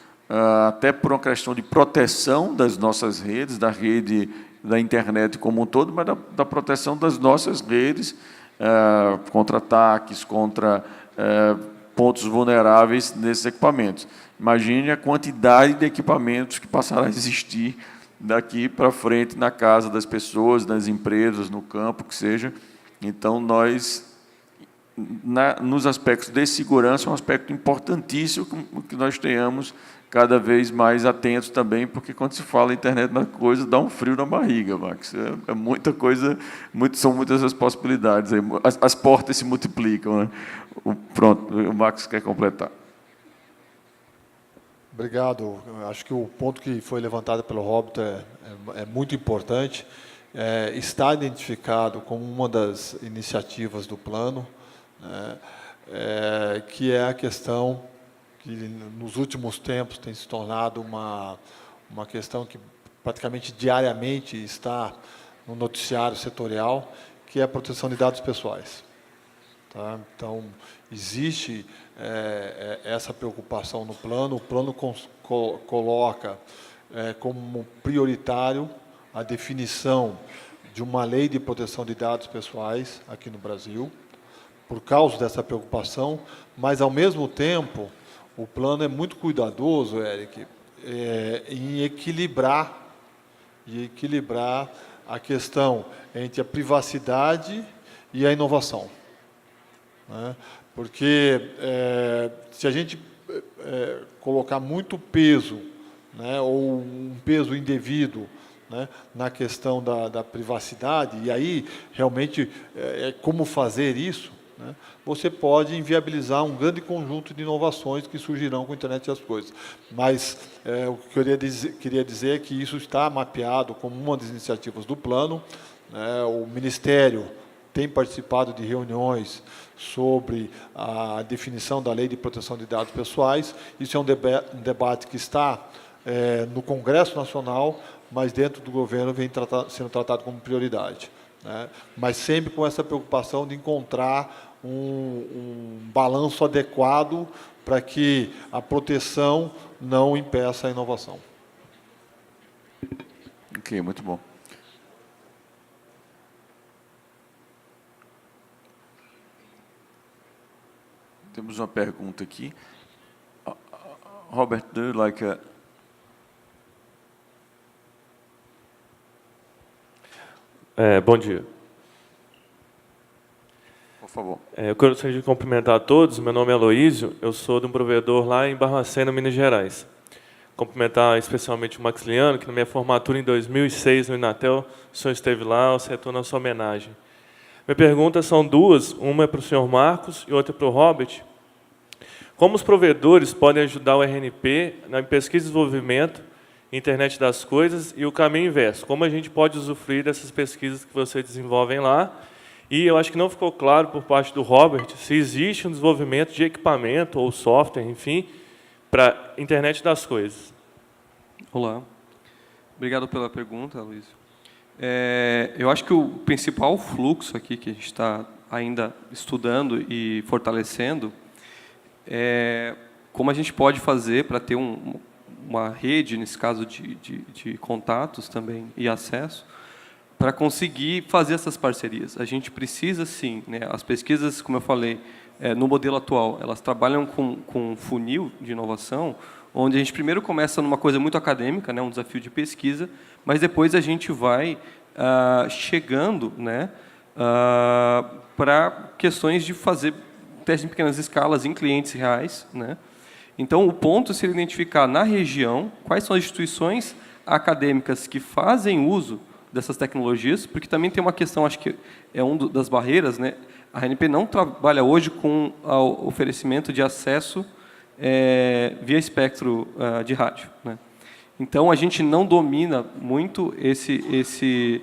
S2: até por uma questão de proteção das nossas redes, da rede da internet como um todo, mas da proteção das nossas redes contra ataques, contra pontos vulneráveis nesses equipamentos. Imagine a quantidade de equipamentos que passará a existir daqui para frente na casa das pessoas, nas empresas, no campo, que seja. Então, nós, nos aspectos de segurança, é um aspecto importantíssimo que nós tenhamos cada vez mais atentos também, porque quando se fala internet das coisas, dá um frio na barriga, Max. É muita coisa, são muitas as possibilidades. As portas se multiplicam, né? Pronto, o Max quer completar.
S3: Obrigado. Acho que o ponto que foi levantado pelo Robert é muito importante. Está identificado como uma das iniciativas do plano, né, que é a questão que, nos últimos tempos, tem se tornado uma questão que praticamente diariamente está no noticiário setorial, que é a proteção de dados pessoais. Tá? Então, existe essa preocupação no plano. O plano coloca como prioritário a definição de uma lei de proteção de dados pessoais aqui no Brasil, por causa dessa preocupação, mas, ao mesmo tempo, o plano é muito cuidadoso, Eric, em equilibrar a questão entre a privacidade e a inovação. Né? Porque se a gente colocar muito peso, né, ou um peso indevido, né, na questão da privacidade, e aí realmente como fazer isso, né, você pode inviabilizar um grande conjunto de inovações que surgirão com a internet das coisas. Mas o que eu queria dizer é que isso está mapeado como uma das iniciativas do plano, né. O Ministério tem participado de reuniões sobre a definição da Lei de Proteção de Dados Pessoais. Isso é um debate que está no Congresso Nacional, mas dentro do governo vem sendo tratado como prioridade, né? Mas sempre com essa preocupação de encontrar um balanço adequado para que a proteção não impeça a inovação.
S2: Ok, muito bom. Temos uma pergunta aqui. Robert, do you like a...
S9: Bom dia.
S2: Por favor.
S9: Eu gostaria de cumprimentar a todos. Meu nome é Aloísio, eu sou de um provedor lá em Barbacena, Minas Gerais. Cumprimentar especialmente o Maximiliano, que na minha formatura em 2006 no Inatel, o senhor esteve lá, eu retorno a sua homenagem. Minha pergunta são duas, uma é para o senhor Marcos e outra para o Robert. Como os provedores podem ajudar o RNP na pesquisa e desenvolvimento, internet das coisas, e o caminho inverso? Como a gente pode usufruir dessas pesquisas que vocês desenvolvem lá? E eu acho que não ficou claro por parte do Robert se existe um desenvolvimento de equipamento ou software, enfim, para internet das coisas.
S4: Olá. Obrigado pela pergunta, Luiz. Eu acho que o principal fluxo aqui que a gente está ainda estudando e fortalecendo é como a gente pode fazer para ter uma rede, nesse caso de contatos também e acesso, para conseguir fazer essas parcerias. A gente precisa, sim, né, as pesquisas, como eu falei, no modelo atual, elas trabalham com um funil de inovação, onde a gente primeiro começa numa coisa muito acadêmica, né, um desafio de pesquisa, mas depois a gente vai chegando, né, para questões de fazer testes em pequenas escalas, em clientes reais, né. Então, o ponto seria identificar na região quais são as instituições acadêmicas que fazem uso dessas tecnologias, porque também tem uma questão, acho que é uma das barreiras, né? A ANP não trabalha hoje com o oferecimento de acesso via espectro de rádio, né? Então, a gente não domina muito esse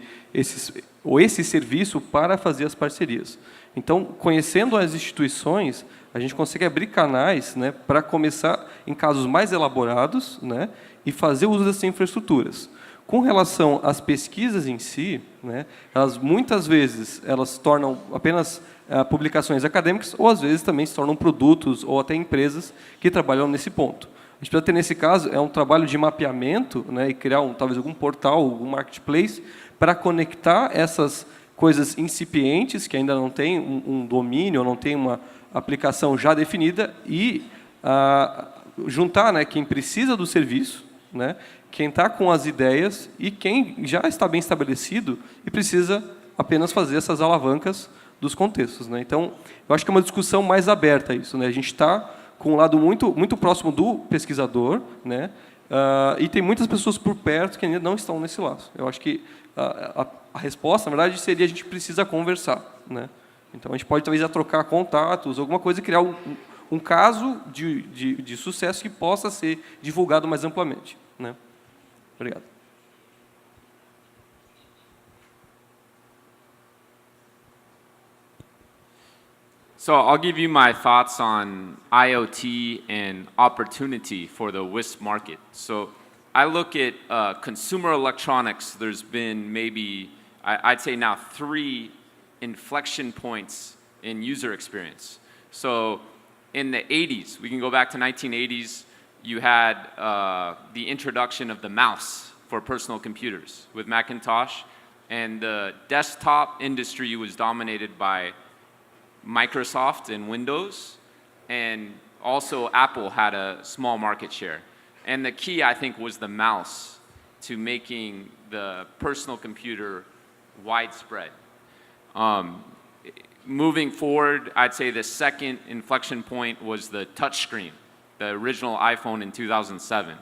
S4: serviço para fazer as parcerias. Então, conhecendo as instituições, a gente consegue abrir canais, né, para começar em casos mais elaborados, né, e fazer uso dessas infraestruturas. Com relação às pesquisas em si, né, elas muitas vezes elas tornam apenas publicações acadêmicas, ou às vezes também se tornam produtos ou até empresas que trabalham nesse ponto. A gente precisa ter, nesse caso, um trabalho de mapeamento, né, e criar talvez algum portal, algum marketplace, para conectar essas coisas incipientes, que ainda não tem um domínio, ou não tem uma aplicação já definida, e juntar, né, quem precisa do serviço, né, quem está com as ideias e quem já está bem estabelecido e precisa apenas fazer essas alavancas dos contextos, né? Então, eu acho que é uma discussão mais aberta isso, né? A gente está com um lado muito próximo do pesquisador, né? E tem muitas pessoas por perto que ainda não estão nesse laço. Eu acho que a resposta, na verdade, seria a gente precisa conversar, né? Então, a gente pode talvez trocar contatos, alguma coisa, e criar um caso de sucesso que possa ser divulgado mais amplamente, né? Obrigado.
S5: So I'll give you my thoughts on IoT and opportunity for the WISP market. So I look at consumer electronics. There's been maybe, I'd say now, 3 inflection points in user experience. So in the 80s, we can go back to 1980s, you had the introduction of the mouse for personal computers with Macintosh, and the desktop industry was dominated by Microsoft and Windows, and also Apple had a small market share. And the key, I think, was the mouse to making the personal computer widespread. Moving forward, I'd say the second inflection point was the touchscreen, the original iPhone in 2007,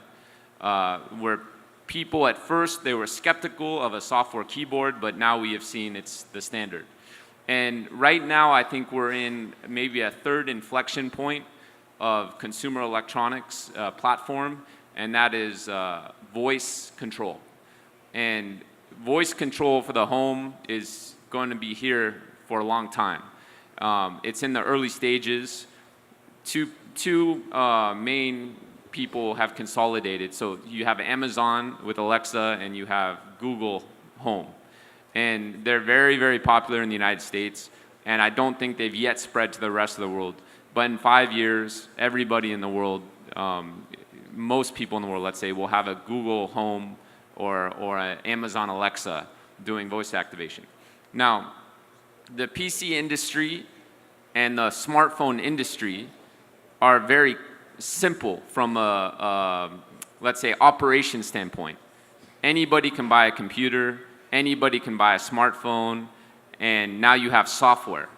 S5: where people at first, they were skeptical of a software keyboard, but now we have seen it's the standard. And right now, I think we're in maybe a third inflection point of consumer electronics platform, and that is voice control. And voice control for the home is going to be here for a long time. It's in the early stages. Two main people have consolidated. So you have Amazon with Alexa, and you have Google Home. And they're very, very popular in the United States, and I don't think they've yet spread to the rest of the world. But in 5 years, everybody in the world, most people in the world, let's say, will have a Google Home or an Amazon Alexa doing voice activation. Now, the PC industry and the smartphone industry are very simple from a let's say, operation standpoint. Anybody can buy a computer, anybody can buy a smartphone, and now you have software.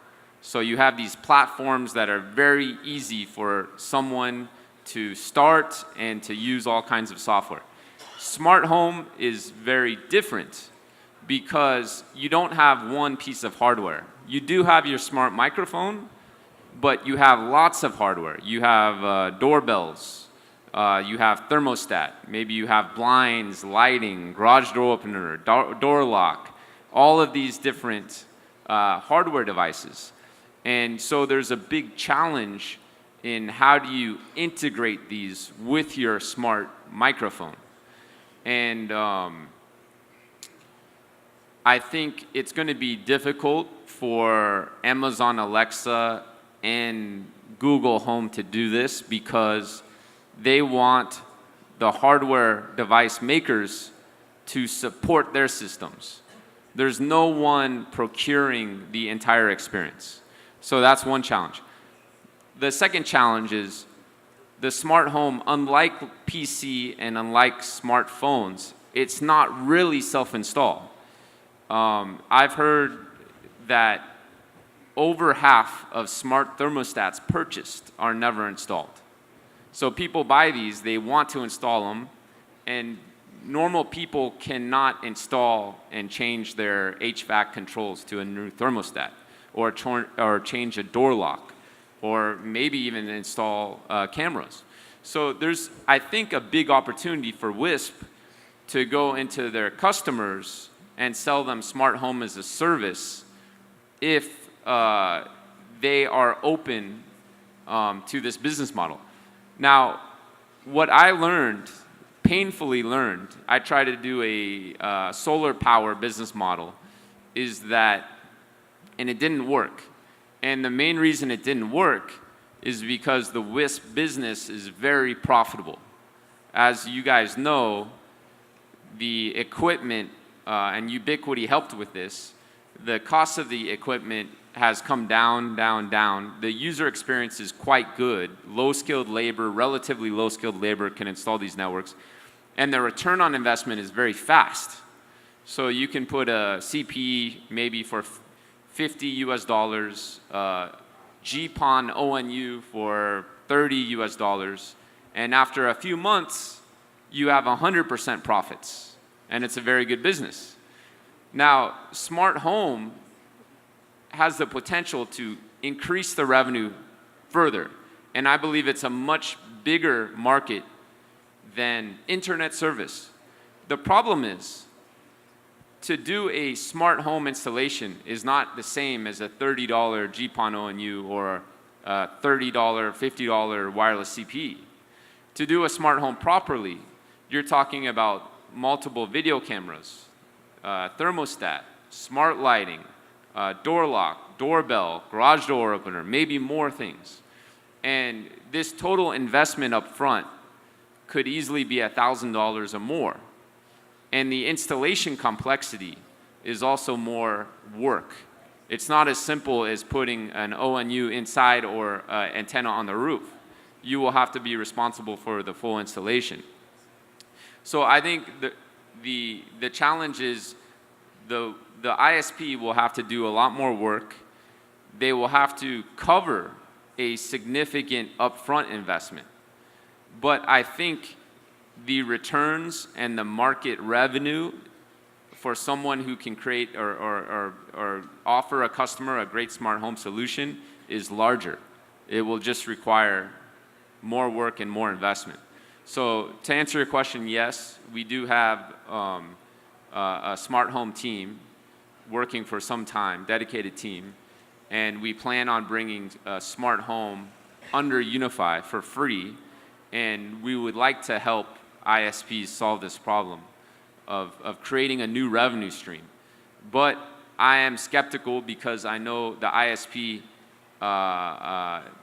S5: So you have these platforms that are very easy for someone to start and to use all kinds of software. Smart home is very different because you don't have one piece of hardware. You do have your smart microphone, but you have lots of hardware. You have doorbells, you have thermostat, maybe you have blinds, lighting, garage door opener, door lock, all of these different hardware devices. And so there's a big challenge in how do you integrate these with your smart microphone. And I think it's going to be difficult for Amazon Alexa and Google Home to do this because they want the hardware device makers to support their systems. There's no one procuring the entire experience. So that's one challenge. The second challenge is the smart home, unlike PC and unlike smartphones, it's not really self-install. I've heard that over half of smart thermostats purchased are never installed. So people buy these, they want to install them, and normal people cannot install and change their HVAC controls to a new thermostat, or change a door lock, or maybe even install cameras. So there's, I think, a big opportunity for WISP to go into their customers and sell them smart home as a service if they are open to this business model. Now, what I learned, painfully learned, I tried to do a solar power business model, is that, and it didn't work. And the main reason it didn't work is because the WISP business is very profitable. As you guys know, the equipment, and Ubiquity helped with this, the cost of the equipment has come down, down, down. The user experience is quite good. Low-skilled labor, relatively low-skilled labor can install these networks. And the return on investment is very fast. So you can put a CPE maybe for $50 US, GPON ONU for $30 US, and after a few months, you have 100% profits, and it's a very good business. Now, smart home has the potential to increase the revenue further, and I believe it's a much bigger market than internet service. The problem is, to do a smart home installation is not the same as a $30 GPON ONU or a $30, $50 wireless CPE. To do a smart home properly, you're talking about multiple video cameras, thermostat, smart lighting, door lock, doorbell, garage door opener, maybe more things. And this total investment up front could easily be $1,000 or more. And the installation complexity is also more work. It's not as simple as putting an ONU inside or antenna on the roof. You will have to be responsible for the full installation. So I think the challenge is the ISP will have to do a lot more work. They will have to cover a significant upfront investment. But I think the returns and the market revenue for someone who can create or offer a customer a great smart home solution is larger. It will just require more work and more investment. So to answer your question, yes, we do have a smart home team working for some time, dedicated team, and we plan on bringing a smart home under Unify for free, and we would like to help ISPs solve this problem of creating a new revenue stream. But I am skeptical because I know the ISP,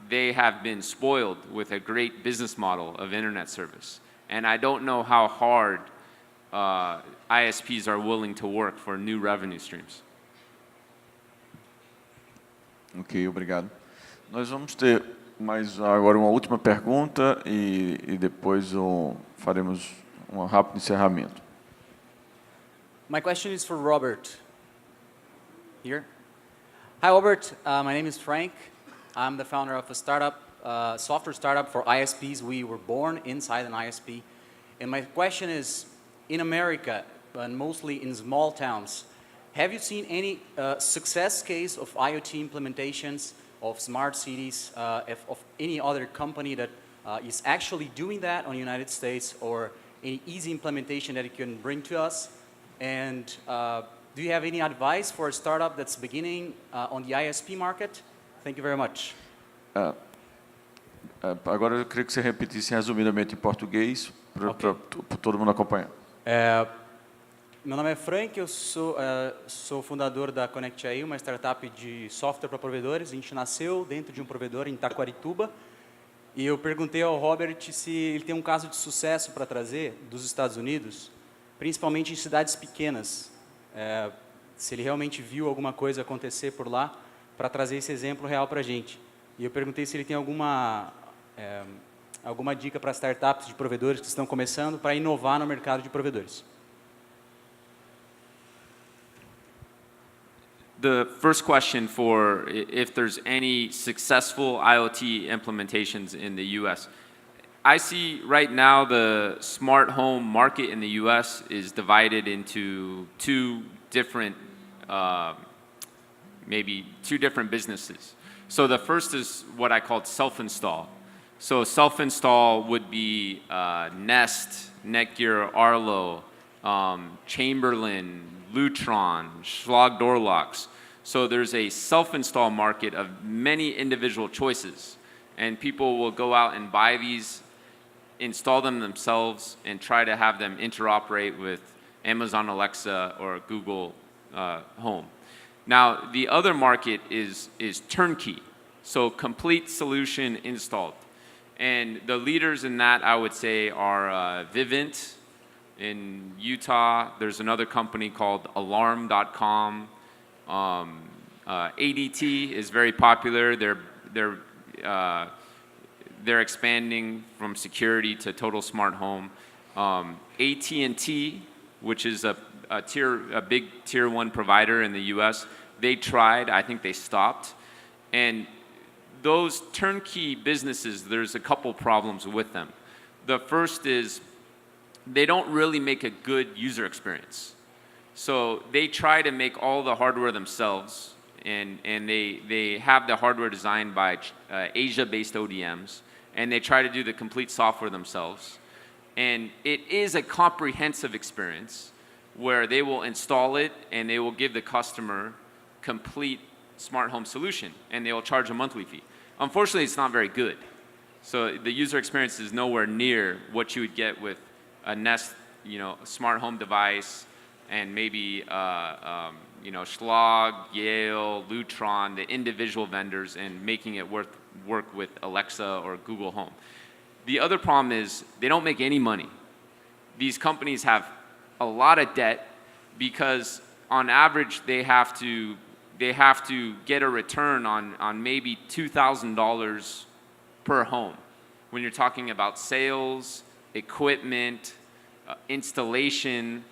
S5: they have been spoiled with a great business model of internet service. And I don't know how hard ISPs are willing to work for new revenue streams.
S2: Ok, obrigado. Nós vamos ter mais agora uma última pergunta e depois faremos um rápido encerramento.
S10: My question is for Robert. Here. Hi, Robert. My name is Frank. I'm the founder of a startup, software startup for ISPs. We were born inside an ISP. And my question is, in America, and mostly in small towns, have you seen any success case of IoT implementations of smart cities, of any other company that is actually doing that on the United States, or any easy implementation that you can bring to us? And do you have any advice for a startup that's beginning on the ISP market? Thank you very much.
S2: Agora eu queria que você repetisse resumidamente em português para todo mundo acompanhar.
S10: Meu nome é Frank, eu sou fundador da Connect.ai, uma startup de software para provedores. A gente nasceu dentro de um provedor em Taquarituba. E eu perguntei ao Robert se ele tem um caso de sucesso para trazer dos Estados Unidos, principalmente em cidades pequenas. Se ele realmente viu alguma coisa acontecer por lá, para trazer esse exemplo real para a gente. E eu perguntei se ele tem alguma dica para startups de provedores que estão começando para inovar no mercado de provedores.
S5: The first question for if there's any successful IoT implementations in the US. I see right now the smart home market in the U.S. is divided into maybe two different businesses. So the first is what I call self-install. So self-install would be Nest, Netgear, Arlo, Chamberlain, Lutron, Schlage door locks. So there's a self-install market of many individual choices. And people will go out and buy these, install them themselves, and try to have them interoperate with Amazon Alexa or Google Home. Now, the other market is turnkey, so complete solution installed. And the leaders in that, I would say, are Vivint in Utah. There's another company called Alarm.com. ADT is very popular. They're expanding from security to total smart home. AT&T, which is a big tier 1 provider in the U.S., they tried. I think they stopped. And those turnkey businesses, there's a couple problems with them. The first is they don't really make a good user experience. So they try to make all the hardware themselves, and they have the hardware designed by Asia-based ODMs, and they try to do the complete software themselves. And it is a comprehensive experience where they will install it and they will give the customer complete smart home solution, and they will charge a monthly fee. Unfortunately, it's not very good. So the user experience is nowhere near what you would get with a Nest, a smart home device, and maybe Schlage, Yale, Lutron, the individual vendors, and making it work with Alexa or Google Home. The other problem is they don't make any money. These companies have a lot of debt because on average they have to get a return on maybe $2,000 per home. When you're talking about sales, equipment, installation,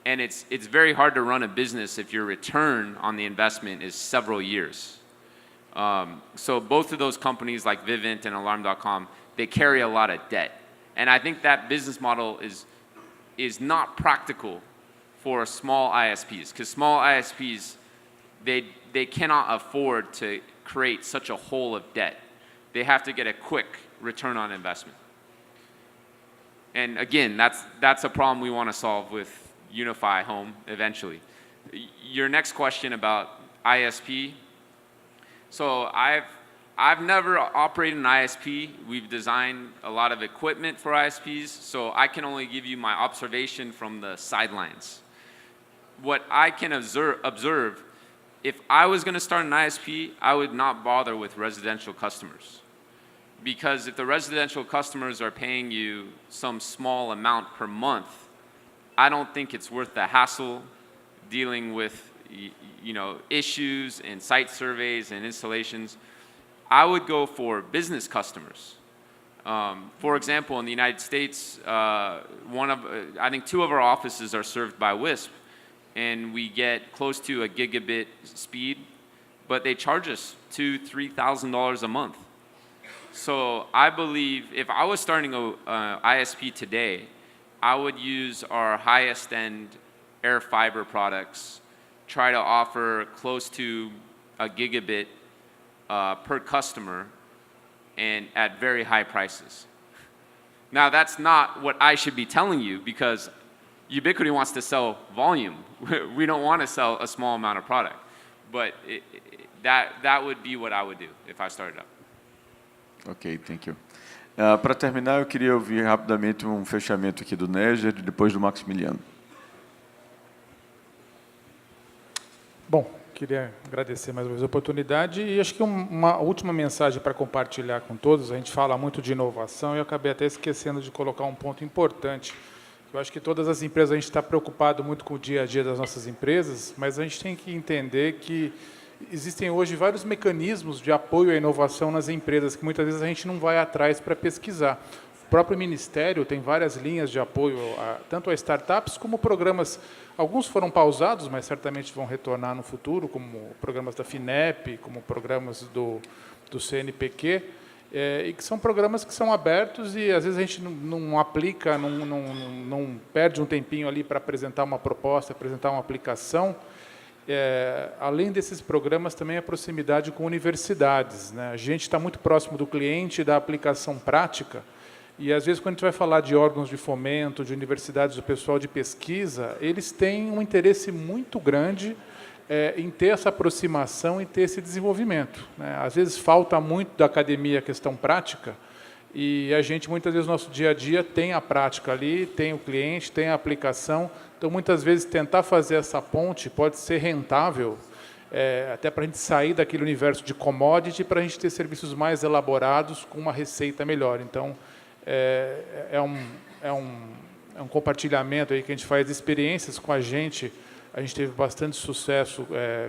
S5: and it's very hard to run a business if your return on the investment is several years. So both of those companies like Vivint and Alarm.com, they carry a lot of debt. And I think that business model is not practical for small ISPs, because small ISPs, they cannot afford to create such a hole of debt. They have to get a quick return on investment. And again, that's a problem we want to solve with Unify Home eventually. Your next question about ISP. So I've never operated an ISP. We've designed a lot of equipment for ISPs, so I can only give you my observation from the sidelines. What I can observe, if I was going to start an ISP, I would not bother with residential customers. Because if the residential customers are paying you some small amount per month, I don't think it's worth the hassle dealing with issues and site surveys and installations. I would go for business customers. For example, in the United States, I think 2 of our offices are served by WISP, and we get close to a gigabit speed, but they charge us $2,000, $3,000 a month. So I believe if I was starting a ISP today, I would use our highest end air fiber products, try to offer close to a gigabit per customer, and at very high prices. Now that's not what I should be telling you, because Ubiquiti wants to sell volume. We don't want to sell a small amount of product. But that would be what I would do if I started up.
S2: Ok, thank you. Para terminar, eu queria ouvir rapidamente um fechamento aqui do Néger e depois do Maximiliano.
S6: Bom, queria agradecer mais uma vez a oportunidade e acho que uma última mensagem para compartilhar com todos. A gente fala muito de inovação e eu acabei até esquecendo de colocar um ponto importante. Eu acho que todas as empresas, a gente está preocupado muito com o dia a dia das nossas empresas, mas a gente tem que entender que existem hoje vários mecanismos de apoio à inovação nas empresas, que muitas vezes a gente não vai atrás para pesquisar. O próprio Ministério tem várias linhas de apoio, tanto a startups como programas. Alguns foram pausados, mas certamente vão retornar no futuro, como programas da FINEP, como programas do CNPq. e que são programas que são abertos e, às vezes, a gente não aplica, não perde um tempinho ali para apresentar uma proposta, apresentar uma aplicação. Além desses programas, também a proximidade com universidades, né? A gente está muito próximo do cliente, da aplicação prática, e, às vezes, quando a gente vai falar de órgãos de fomento, de universidades, do pessoal de pesquisa, eles têm um interesse muito grande em ter essa aproximação e ter esse desenvolvimento, né? Às vezes, falta muito da academia a questão prática, e a gente, muitas vezes, no nosso dia a dia, tem a prática ali, tem o cliente, tem a aplicação. Então, muitas vezes, tentar fazer essa ponte pode ser rentável, até para a gente sair daquele universo de commodity, para a gente ter serviços mais elaborados, com uma receita melhor. Então, é um compartilhamento aí que a gente faz de experiências com a gente. A gente teve bastante sucesso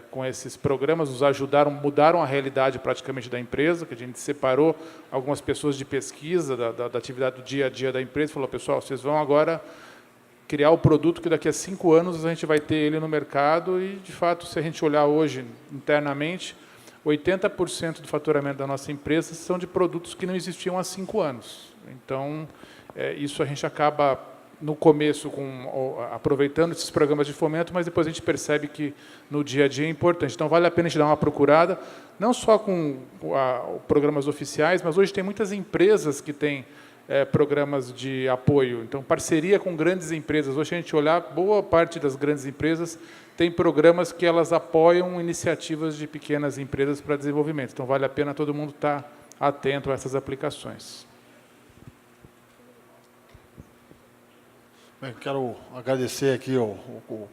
S6: com esses programas, nos ajudaram, mudaram a realidade praticamente da empresa, que a gente separou algumas pessoas de pesquisa, da atividade do dia a dia da empresa, e falou, pessoal, vocês vão agora criar o produto que daqui a 5 anos a gente vai ter ele no mercado, e, de fato, se a gente olhar hoje internamente, 80% do faturamento da nossa empresa são de produtos que não existiam há 5 anos. Então, isso a gente acaba, no começo, aproveitando esses programas de fomento, mas depois a gente percebe que no dia a dia é importante. Então, vale a pena a gente dar uma procurada, não só com programas oficiais, mas hoje tem muitas empresas que têm programas de apoio. Então, parceria com grandes empresas. Hoje, a gente olhar, boa parte das grandes empresas tem programas que elas apoiam iniciativas de pequenas empresas para desenvolvimento. Então, vale a pena todo mundo estar atento a essas aplicações.
S3: Bem, quero agradecer aqui o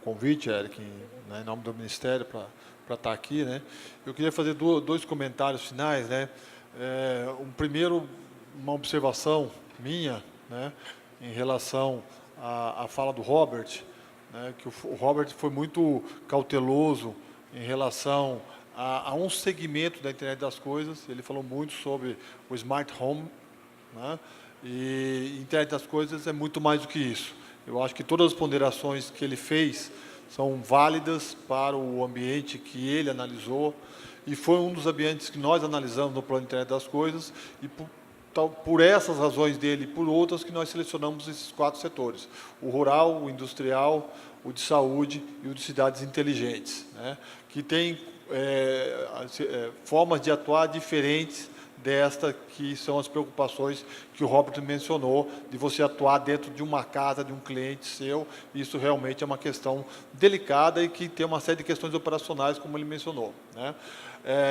S3: convite, Eric, né, em nome do Ministério, para estar aqui, né. Eu queria fazer dois comentários finais, né. Um primeiro, uma observação minha, né, em relação à fala do Robert, né, que o Robert foi muito cauteloso em relação a um segmento da internet das coisas. Ele falou muito sobre o smart home, né, e internet das coisas é muito mais do que isso. Eu acho que todas as ponderações que ele fez são válidas para o ambiente que ele analisou, e foi um dos ambientes que nós analisamos no Plano de Internet das Coisas, e por essas razões dele e por outras que nós selecionamos esses 4 setores: o rural, o industrial, o de saúde e o de cidades inteligentes, né, que tem formas de atuar diferentes desta que são as preocupações que o Robert mencionou, de você atuar dentro de uma casa, de um cliente seu. Isso realmente é uma questão delicada e que tem uma série de questões operacionais, como ele mencionou, né?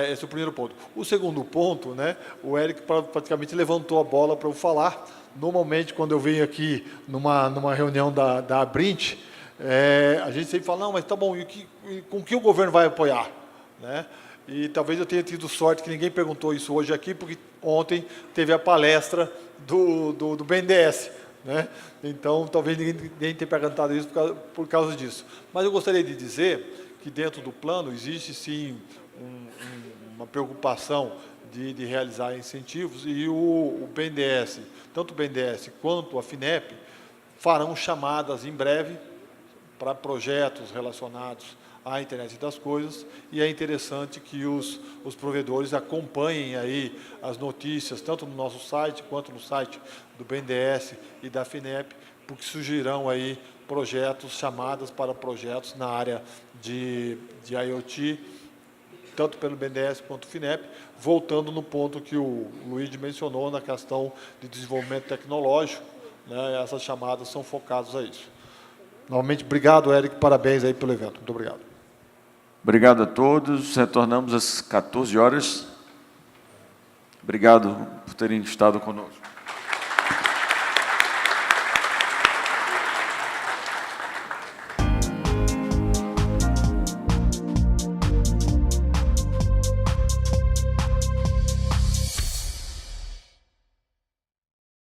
S3: Esse é o primeiro ponto. O segundo ponto, né, o Eric praticamente levantou a bola para eu falar. Normalmente, quando eu venho aqui numa reunião da Abrint, a gente sempre fala, não, mas tá bom, com que o governo vai apoiar, né? E talvez eu tenha tido sorte que ninguém perguntou isso hoje aqui, porque ontem teve a palestra do BNDES, né? Então, talvez ninguém tenha perguntado isso por causa disso. Mas eu gostaria de dizer que dentro do plano existe, sim, uma preocupação de realizar incentivos, e o BNDES, tanto o BNDES quanto a FINEP, farão chamadas em breve para projetos relacionados à internet das coisas, e é interessante que os provedores acompanhem aí as notícias, tanto no nosso site, quanto no site do BNDES e da FINEP, porque surgirão aí projetos, chamadas para projetos na área de IoT, tanto pelo BNDES quanto o FINEP, voltando no ponto que o Luigi mencionou, na questão de desenvolvimento tecnológico, né, essas chamadas são focadas a isso. Novamente, obrigado, Eric, parabéns aí pelo evento. Muito obrigado.
S2: Obrigado a todos. Retornamos às 14 horas. Obrigado por terem estado conosco.